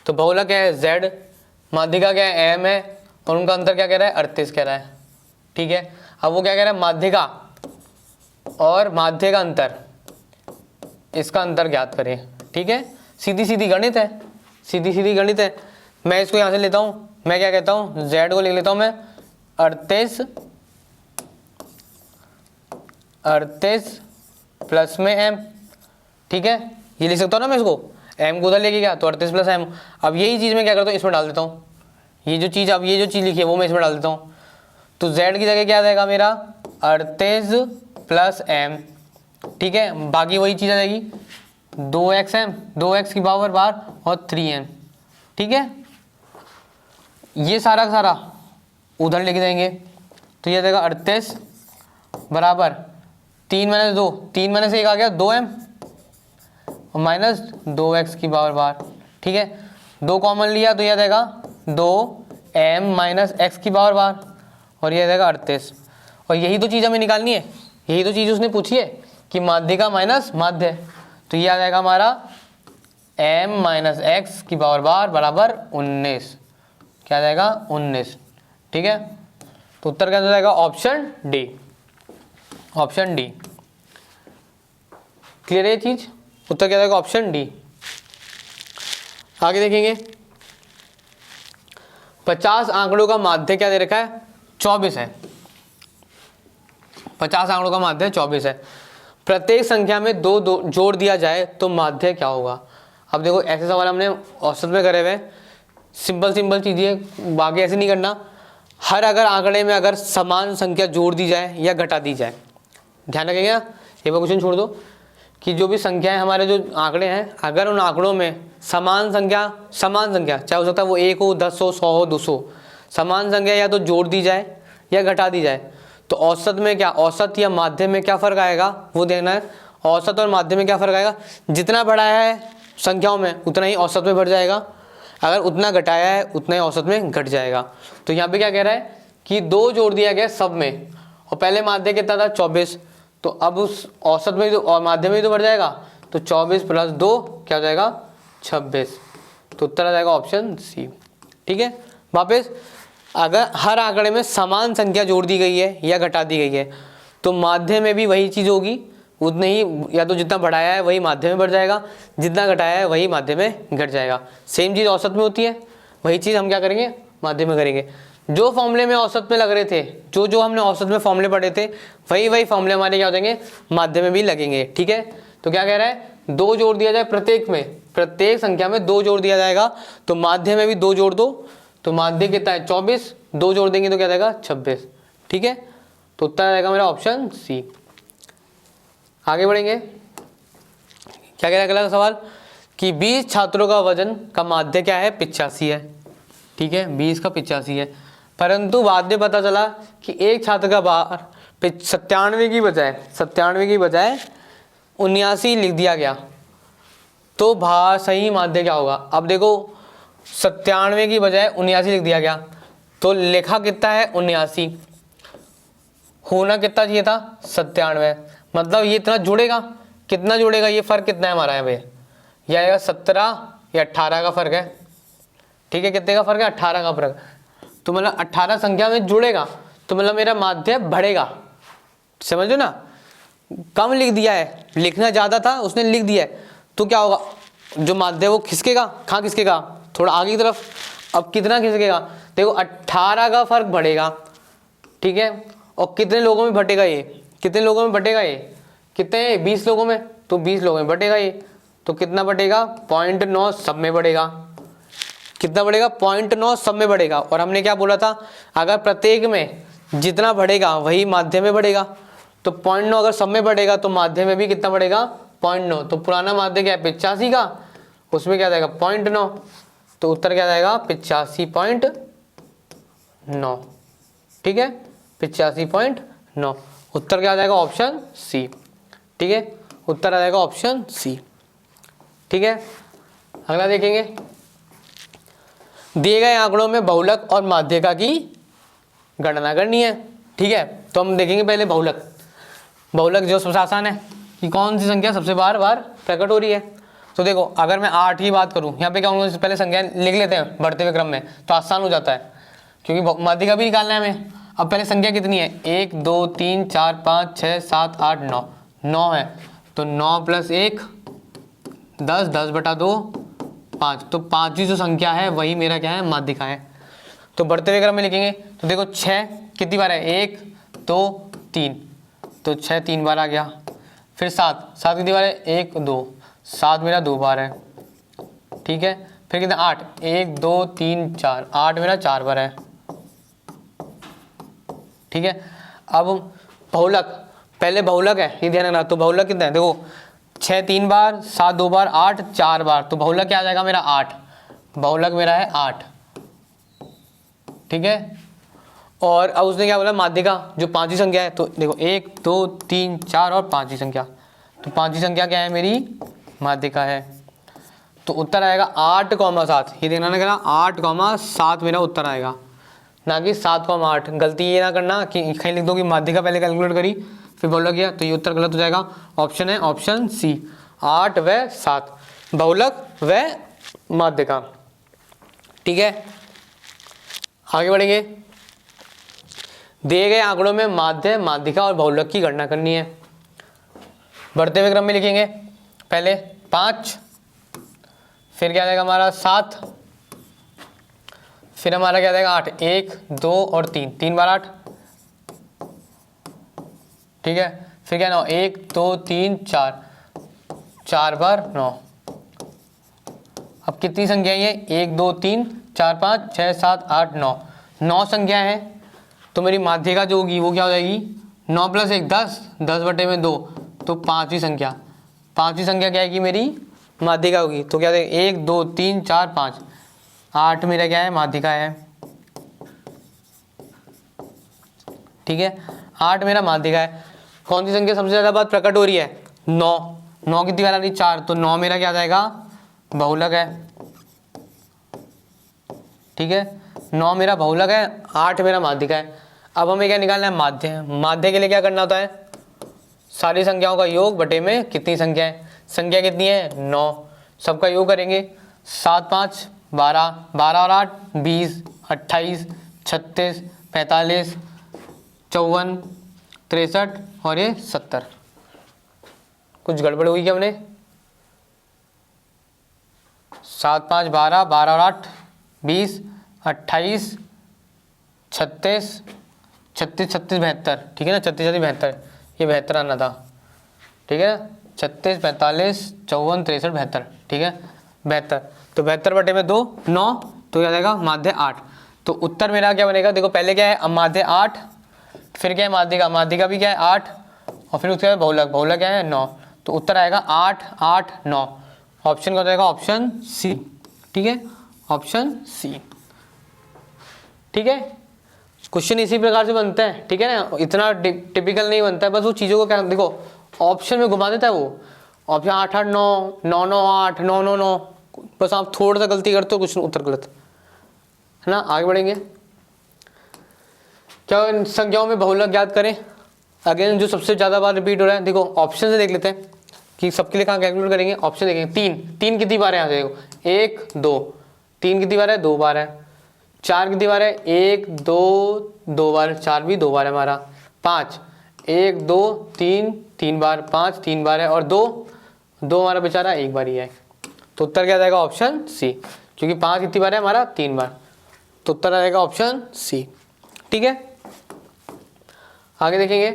तो बहुलक क्या है z, माध्यिका क्या है m है, और उनका अंतर क्या कह रहा है 38 कह रहा है, ठीक है। अब वो क्या कह रहा है, माध्यिका और माध्य का अंतर, इसका अंतर ज्ञात करें, ठीक है। सीधी सीधी गणित है, सीधी सीधी गणित है। मैं इसको यहाँ से लेता हूँ, मैं क्या कहता हूँ, z को लिख लेता हूँ मैं 38 प्लस में m, ठीक है, ये लिख सकता हूँ ना मैं इसको, m को उधर लेके गया तो 38 प्लस m। अब यही चीज़ मैं क्या करता हूँ, इसमें डाल देता हूँ, ये जो चीज़, अब ये जो चीज़ लिखी है वो मैं इसमें डाल देता हूँ, तो z की जगह क्या आ जाएगा मेरा 38 प्लस m, ठीक है, बाकी वही चीज़ आ जाएगी 2xm, 2x की पावर बार और 3m, ठीक है। ये सारा का सारा उधर लेके जाएंगे, तो ये आ जाएगा 38 बराबर 3 माइनस 2, 3 माइनस 1 आ गया 2m और माइनस 2x की पावर बार, ठीक है, 2 कॉमन लिया तो ये आ जाएगा 2m माइनस x की पावर बार, और ये आ जाएगा 38। और यही तो चीज़ हमें निकालनी है, यही तो चीज़ उसने पूछी है कि माध्यिका माइनस माध्य, तो ये आ जाएगा हमारा m माइनस एक्स की पावर बार बराबर 19, क्या आ जाएगा 19, ठीक है। तो उत्तर क्या हो जाएगा, option D, option D. Clear है ये चीज, उत्तर क्या जाएगा ऑप्शन डी। आगे देखेंगे 50 आंकड़ों का माध्य क्या दे रखा है, 24 है, 50 आंकड़ों का माध्य 24 है, प्रत्येक संख्या में दो जोड़ दिया जाए तो माध्य क्या होगा। अब देखो ऐसे सवाल हमने औसत में करे हुए, सिंपल सिंपल चीज़ें, बाकी ऐसे नहीं करना। हर अगर आंकड़े में अगर समान संख्या जोड़ दी जाए या घटा दी जाए, ध्यान रखेंगे ना, एक बार क्वेश्चन छोड़ दो कि जो भी संख्याएं हमारे जो आंकड़े हैं, अगर उन आंकड़ों में समान संख्या चाहे हो सकता है वो 1 हो, 10 हो, 100 हो, 200, समान संख्या या तो जोड़ दी जाए या घटा दी जाए, तो औसत में क्या, औसत या माध्य में क्या फ़र्क आएगा वो देखना है। औसत और माध्य में क्या फ़र्क आएगा, जितना बढ़ाया है संख्याओं में उतना ही औसत में बढ़ जाएगा, अगर उतना घटाया है उतना ही औसत में घट जाएगा। तो यहाँ पे क्या कह रहा है कि 2 जोड़ दिया गया सब में, और पहले माध्य कितना था 24, तो अब उस औसत में तो और माध्य में तो बढ़ जाएगा, तो 24 प्लस 2 क्या हो जाएगा 26, तो उत्तर आ जाएगा ऑप्शन सी, ठीक है। वापस अगर हर आंकड़े में समान संख्या जोड़ दी गई है या घटा दी गई है, तो माध्य में भी वही चीज़ होगी, उतने ही, या तो जितना बढ़ाया है वही माध्य में बढ़ जाएगा, जितना घटाया है वही माध्य में घट जाएगा। सेम चीज़ औसत में होती है, वही चीज़ हम क्या करेंगे माध्य में करेंगे। जो फॉर्मूले में औसत में लग रहे थे, जो हमने औसत में फॉर्मूले पढ़े थे, वही फॉर्मूले हमारे क्या हो जाएंगे माध्य में भी लगेंगे, ठीक है। तो क्या कह रहा है, 2 जोड़ दिया जाए प्रत्येक में, प्रत्येक संख्या में 2 जोड़ दिया जाएगा, तो माध्य में भी 2 जोड़ दो, तो माध्य कितना है 24, 2 जोड़ देंगे तो क्या जाएगा 26, ठीक है। तो उत्तर आएगा मेरा ऑप्शन सी। आगे बढ़ेंगे, क्या कह रहा है अगला सवाल कि 20 छात्रों का वजन का माध्य क्या है 85 है, ठीक है, 20 का 85 है, परंतु बाद में पता चला कि एक छात्र का भार 97 की बजाय 79 लिख दिया गया, तो भार सही माध्य क्या होगा। अब देखो 97 की बजाय 79 लिख दिया गया, तो लिखा कितना है 79, होना कितना चाहिए था 97, मतलब ये इतना जुड़ेगा, कितना जुड़ेगा, ये फर्क कितना है हमारा यहाँ पे, यह आएगा 17 या 18 का फर्क है, ठीक है, कितने का फर्क है 18 का फर्क, तो मतलब 18 संख्या में जुड़ेगा, तो मतलब मेरा माध्य बढ़ेगा, समझो ना। कम लिख दिया है, लिखना ज़्यादा था उसने लिख दिया है, तो क्या होगा, जो माध्य वो खिसकेगा, कहाँ खिसकेगा, थोड़ा आगे की तरफ। अब कितना खिसकेगा, देखो 18 का फर्क बढ़ेगा, ठीक है, और कितने लोगों में बटेगा ये, कितने लोगों में बटेगा ये, कितने 20 लोगों में, तो 20 लोगों में बटेगा ये, तो कितना बटेगा 0.9 सब में बढ़ेगा, कितना बढ़ेगा 0.9 सब में बढ़ेगा। और हमने क्या बोला था, अगर प्रत्येक में जितना बढ़ेगा वही माध्य में बढ़ेगा। तो 0.9 अगर सब में बढ़ेगा तो माध्य में भी कितना बढ़ेगा 0.9। तो पुराना माध्य क्या है 85 का, उसमें क्या जाएगा 0.9। तो उत्तर क्या जाएगा 85.9। ठीक है 85.9। उत्तर क्या आ जाएगा ऑप्शन सी। ठीक है उत्तर आ जाएगा ऑप्शन सी। ठीक है अगला देखेंगे, दिए गए आंकड़ों में बहुलक और माध्यिका की गणना करनी है। ठीक है तो हम देखेंगे पहले बहुलक। बहुलक जो सबसे आसान है कि कौन सी संख्या सबसे बार बार प्रकट हो रही है। तो देखो अगर मैं 8 की बात करूं, यहाँ पे क्या होगा, पहले संख्या लिख लेते हैं बढ़ते हुए क्रम में तो आसान हो जाता है, क्योंकि माध्यिका भी निकालना है हमें। अब पहले संख्या कितनी है 1 2 3 4 5 6 7 8 9, 9 है तो 9 + 1 10, 10/2 5। तो 5वीं जो संख्या है वही मेरा क्या है माध्यिका है। तो बढ़ते हुए क्रम में लिखेंगे तो देखो 6 कितनी बार है 1 2 3, तो 6 3 बार आ गया। फिर 7 कितनी बार है 1 2, 7 मेरा 2 बार है। ठीक है फिर कितना 8 1 2 3 4, 8 मेरा 4 बार है। ठीक है अब बहुलक, पहले बहुलक है ये ध्यान रखना। तो बहुलक कितना है देखो 6 3 बार, 7 2 बार, 8 4 बार। तो बहुलक क्या आ जाएगा मेरा 8, बहुलक मेरा है 8। ठीक है और अब उसने क्या बोला माध्यिका जो 5वीं संख्या है। तो देखो 1 2 3 4 और 5वीं संख्या, तो 5वीं संख्या क्या है मेरी माध्यिका है। तो उत्तर आएगा 8,7। ये देखना ना 8,7 मेरा उत्तर आएगा, ना कि 7,8। गलती ये ना करना कि कहीं लिख दो कि माध्यिका पहले कैलकुलेट करी फिर बहुलक किया, तो ये उत्तर गलत हो जाएगा। ऑप्शन है ऑप्शन सी 8 व 7 बहुलक व माध्यिका। ठीक है आगे बढ़ेंगे, दिए गए आंकड़ों में माध्य माध्यिका और बहुलक की गणना करनी है। बढ़ते हुए क्रम में लिखेंगे पहले 5, फिर क्या जाएगा हमारा 7, फिर हमारा क्या जाएगा 8 1 2 और 3, 3 बार 8। ठीक है फिर क्या 9 1 2 3 4, 4 बार 9। अब कितनी संख्या है 1 2 3 4 5 6 7 8 9, 9 संख्या है। तो मेरी माध्यिका जो होगी वो क्या हो जाएगी 9 + 1 10, 10/2 तो 5वीं संख्या। 5वीं संख्या क्या है मेरी माध्यिका होगी। तो क्या 1 2 3 4 5, 8 मेरा क्या है माध्यिका है। ठीक है 8 मेरा माध्यिका है। कौन सी संख्या सबसे ज़्यादा बार प्रकट हो रही है 9, 9 कितनी बार आ रही 4, तो 9 मेरा क्या जाएगा बहुलक है। ठीक है 9 मेरा बहुलक है, 8 मेरा माध्यिका है। अब हमें क्या निकालना है माध्य। माध्य के लिए क्या करना होता है सारी संख्याओं का योग बटे में कितनी संख्या है, संख्या कितनी है 9, सबका योग करेंगे 7 5 12, 12 और 8 20, 28 36 45 54 63 और ये 70। कुछ गड़बड़ हुई क्या हमने 7 5 12, 12 और 8 20, 28 36 36 36 72। ठीक है ना 36 36 72, ये 72 आना था। ठीक है 36 45 54 63 72। ठीक है 72, तो 72/2 9, तो क्या जाएगा माध्य 8। तो उत्तर मेरा क्या बनेगा देखो पहले क्या है माध्य 8, फिर क्या है माध्यिका, माध्यिका भी क्या है 8 और फिर उसके बाद बहुलक, बहुलक क्या है 9। तो उत्तर आएगा 8 8 9। ऑप्शन क्या हो जाएगा ऑप्शन सी। ठीक है ऑप्शन सी। ठीक है क्वेश्चन इसी प्रकार से बनता है। ठीक है ना इतना टिपिकल नहीं बनता है, बस वो चीज़ों को क्या देखो ऑप्शन में घुमा देता है वो। ऑप्शन 8 8 9 9 9 8 9 9 9, बस आप थोड़ा सा गलती करते हो कुछ उत्तर गलत है ना। आगे बढ़ेंगे, क्या इन संख्याओं में बहुलक ज्ञात करें। अगेन जो सबसे ज़्यादा बार रिपीट हो रहा है देखो ऑप्शन से देख लेते हैं कि सबके लिए कहाँ कैलकुलेट करेंगे। ऑप्शन देखेंगे 3 कितनी बार है यहाँ से देखो 1 2, 3 कितनी बार है 2 बार है। 4 कितनी बार है 1 2 2 बार, 4 भी 2 बार है हमारा। 5 1 2 3 3 बार, 5 3 बार है और 2 हमारा बेचारा 1 बार ही है। तो उत्तर क्या जाएगा ऑप्शन सी, क्योंकि 5 कितनी बार है हमारा 3 बार। तो उत्तर आएगा ऑप्शन सी। ठीक है आगे देखेंगे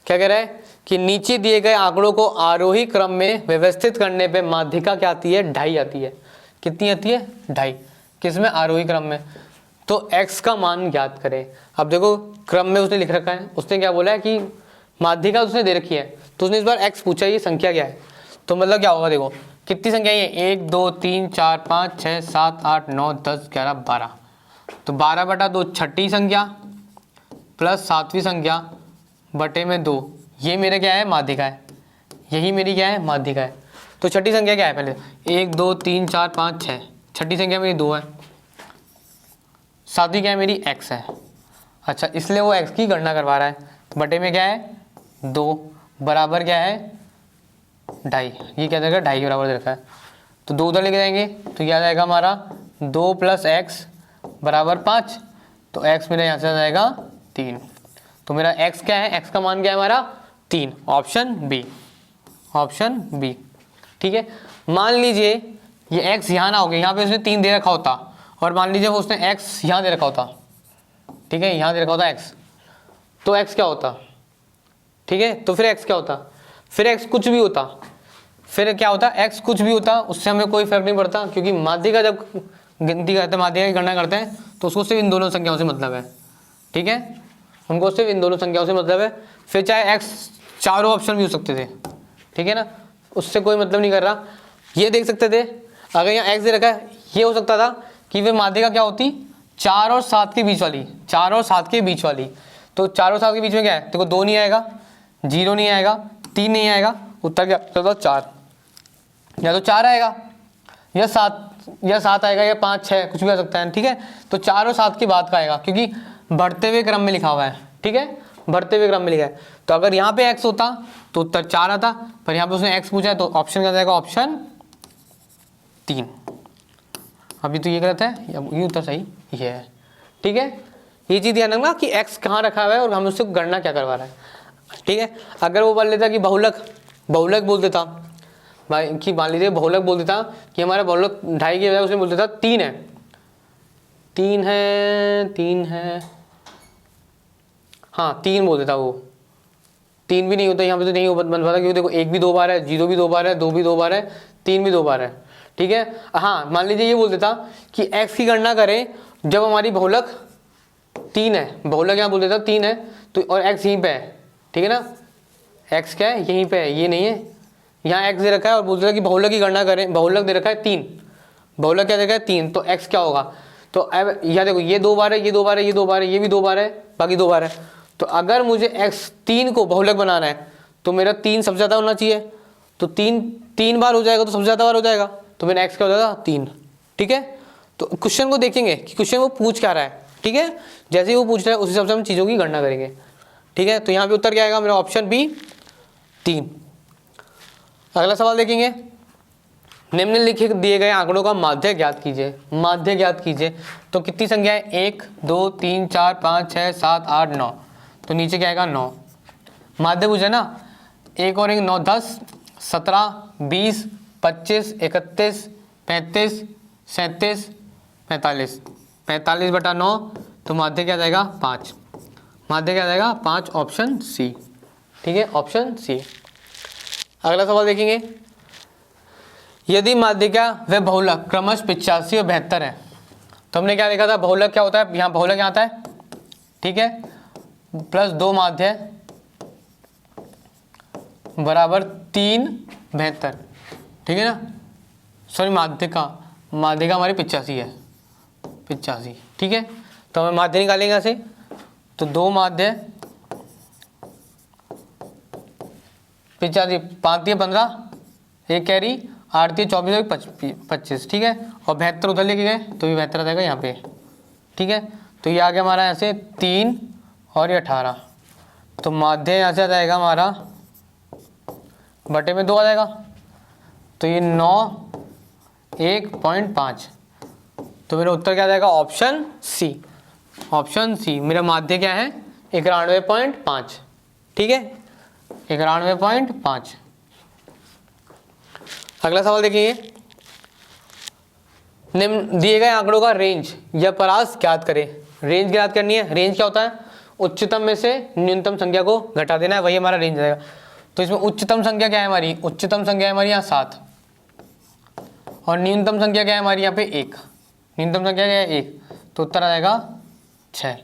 क्या कह रहा है कि नीचे दिए गए आंकड़ों को आरोही क्रम में व्यवस्थित करने पे माध्यिका क्या आती है 2.5 आती है। कितनी आती है 2.5। किस में, आरोही क्रम में। तो x का मान ज्ञात करें। अब देखो क्रम में उसने लिख रखा है, उसने क्या बोला है कि माध्यिका उसने दे रखी है, तो उसने इस बार x पूछा, ये संख्या क्या है। तो मतलब क्या होगा, देखो कितनी संख्या है, 1 2 3 4 5 6 7 8 9 10 11 12। तो 12/2 छठी संख्या प्लस 7वीं संख्या बटे में 2, ये मेरा क्या है, माध्यिका है। यही मेरी क्या है, माध्यिका है। तो छठी संख्या क्या है, पहले 1 2 3 4 5 6, छठी संख्या मेरी 2 है, 7वीं क्या है मेरी, x है। अच्छा, इसलिए वो x की गणना करवा रहा है। बटे में क्या है, 2 बराबर क्या है, 2.5। ये क्या देगा, 2.5 के बराबर दे रखा है। तो 2 उधर लेके जाएंगे तो क्या आ जाएगा हमारा, 2 + x बराबर 5। तो x मेरा यहाँ से आ जाएगा 3। तो मेरा x क्या है, x का मान क्या है हमारा, 3। Option B, option B. ठीक है, मान लीजिए ये x यहाँ ना हो गया, यहाँ पे उसने 3 दे रखा होता, और मान लीजिए वो उसने x यहाँ दे रखा होता, ठीक है, यहाँ दे रखा होता x, तो x क्या होता, ठीक है। तो फिर x क्या होता, फिर x कुछ भी होता, फिर क्या होता, x कुछ भी होता, उससे हमें कोई फर्क नहीं पड़ता, क्योंकि माध्यिका जब गिनती करते हैं, माध्यिका की गणना करते हैं, तो उसको सिर्फ इन दोनों संख्याओं से मतलब है। ठीक है, उनको सिर्फ इन दोनों संख्याओं से मतलब है। फिर चाहे x चारों ऑप्शन भी हो सकते थे, ठीक है ना, उससे कोई मतलब नहीं कर रहा। ये देख सकते थे, अगर यहाँ x दे रखा है, ये हो सकता था कि वे माध्यिका क्या होती, 4 और 7 के बीच वाली, 4 और 7 के बीच वाली। तो 4 और 7 के बीच में क्या है, देखो 2 नहीं आएगा, 0 नहीं आएगा, 3 नहीं आएगा, उत्तर क्या होता, 4। या तो 4 आएगा, या 7 आएगा, या 5 6 कुछ भी आ सकता है। ठीक है, तो 4 और 7 की बात का आएगा, क्योंकि बढ़ते हुए क्रम में लिखा हुआ है। ठीक है, बढ़ते हुए क्रम में लिखा है। तो अगर यहाँ पे x होता तो उत्तर 4 आता, पर यहाँ पे उसने x पूछा है, तो ऑप्शन क्या जाएगा, ऑप्शन 3। अभी तो ये गलत है, ये उत्तर सही ये है। ठीक है, ये चीज़ ध्यान रखना कि x कहाँ रखा हुआ है और हम उससे गणना क्या करवा रहे हैं। ठीक है, अगर वो बोल लेता कि बहुलक बोल देता भाई, कि मान लीजिए बहुलक बोल देता कि हमारा बहुलक 2.5 की बजाय उसने बोल देता 3 है, 3 है, हाँ 3 बोल देता, वो 3 भी नहीं होता यहाँ पे, तो नहीं बन पाता, क्योंकि देखो 1 भी 2 बार है, 0 भी 2 बार है, 2 भी 2 बार है, 3 भी 2 बार है। ठीक है, हाँ मान लीजिए ये बोल देता कि x की गणना करें जब हमारी बहुलक 3 है, बहुलक यहाँ बोल देता 3 है, तो और x यहीं पे है। ठीक है ना, x क्या है, यहीं पे है, ये नहीं है, यहाँ x दे रखा है और बोल देता कि बहुलक की गणना करें, बहुलक दे रखा है 3, बहुलक क्या दे रखा है 3, तो x क्या होगा। तो अब यहाँ देखो ये 2 बार है, ये 2 बार है, ये 2 बार है, ये भी 2 बार है, बाकी 2 बार है। तो अगर मुझे x 3 को बहुलक बनाना है तो मेरा 3 सबसे ज़्यादा होना चाहिए, तो 3 बार हो जाएगा, तो सबसे ज़्यादा बार हो जाएगा, तो मेरा x क्या हो जाएगा, 3। ठीक है, तो क्वेश्चन को देखेंगे कि क्वेश्चन वो पूछ क्या रहा है। ठीक है, जैसे ही वो पूछ रहा है उस हिसाब से हम चीज़ों की गणना करेंगे। ठीक है, तो यहाँ पे उत्तर क्या आएगा मेरा, ऑप्शन बी 3। अगला सवाल देखेंगे, निम्नलिखित दिए गए आंकड़ों का माध्य ज्ञात कीजिए। माध्य ज्ञात कीजिए, तो कितनी संख्या है, 1 2 3 4 5 6 7 8 9, तो नीचे क्या आएगा 9। माध्य पूछे ना, 1 और 1 9 10 17 20 25 31 35 37 45, 45/9, तो माध्य क्या जाएगा 5। माध्य क्या जाएगा 5, ऑप्शन सी। ठीक है, ऑप्शन सी। अगला सवाल देखेंगे, यदि माध्यिका व बहुलक क्रमश 85 और 72 है, तो हमने क्या देखा था, बहुलक क्या होता है, यहाँ बहुलक यहाँ आता है, ठीक है, प्लस 2 माध्य बराबर 3 72। ठीक है ना, सॉरी माध्यिका हमारी 85 है, 85। ठीक है, तो हमें माध्य निकालेंगे यहाँ से, तो 2 माध्य 85, 5 15, 1 कैरी, 8 24 और 25। ठीक है, और 72 उधर लेके गए तो भी 72 आ जाएगा यहाँ पे। ठीक है, तो ये आ गया हमारा यहाँ से 3 और ये 18, तो माध्य यहाँ से आ जाएगा हमारा बटे में 2 आ जाएगा, तो ये 9 1.5, तो मेरा उत्तर क्या आ जाएगा, ऑप्शन सी। ऑप्शन सी, मेरा माध्य क्या है 91.5। ठीक है, 91.5। अगला सवाल देखिए, निम्न दिए गए आंकड़ों का रेंज या परास ज्ञात करें। रेंज ज्ञात करनी है। रेंज क्या होता है, उच्चतम में से न्यूनतम संख्या को घटा देना है, वही हमारा रेंज रहेगा। तो इसमें उच्चतम संख्या क्या है हमारी, उच्चतम संख्या है हमारी यहाँ 7, और न्यूनतम संख्या क्या है हमारी यहाँ पे 1। न्यूनतम संख्या क्या है 1, तो उत्तर आ जाएगा 6,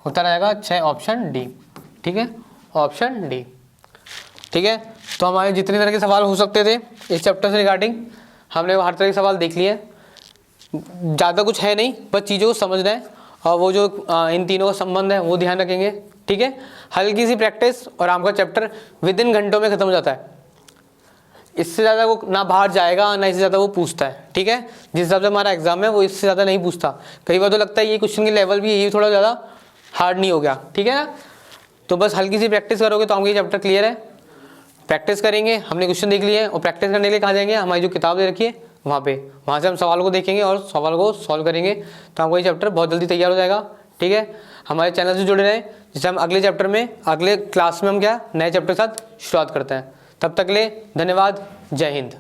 उत्तर आ जाएगा 6 ऑप्शन डी। ठीक है, ऑप्शन डी। ठीक है, तो हमारे जितने तरह के सवाल हो सकते थे इस चैप्टर से रिगार्डिंग हमने हर तरह के सवाल देख लिए। ज़्यादा कुछ है नहीं, बस चीज़ों को समझना है और वो जो इन तीनों का संबंध है वो ध्यान रखेंगे। ठीक है, हल्की सी प्रैक्टिस और आपका चैप्टर विद इन घंटों में खत्म हो जाता है। इससे ज़्यादा वो ना बाहर जाएगा ना इससे ज़्यादा वो पूछता है। ठीक है, जिस हिसाब से हमारा एग्जाम है वो इससे ज़्यादा नहीं पूछता। कई बार तो लगता है ये क्वेश्चन की लेवल भी यही थोड़ा ज़्यादा हार्ड नहीं हो गया। ठीक है ना, तो बस हल्की सी प्रैक्टिस करोगे तो आपका ये चैप्टर क्लियर है। प्रैक्टिस करेंगे, हमने क्वेश्चन देख लिए और प्रैक्टिस करने के लिए कहाँ जाएंगे, हमारी जो किताब दे रखी है वहाँ पे, वहाँ से हम सवालों को देखेंगे और सवाल को सॉल्व करेंगे, तो आपको ये चैप्टर बहुत जल्दी तैयार हो जाएगा। ठीक है, हमारे चैनल से जुड़े रहें, जिससे हम अगले चैप्टर में अगले क्लास में हम क्या नए चैप्टर के साथ शुरुआत करते हैं। तब तक के लिए धन्यवाद, जय हिंद।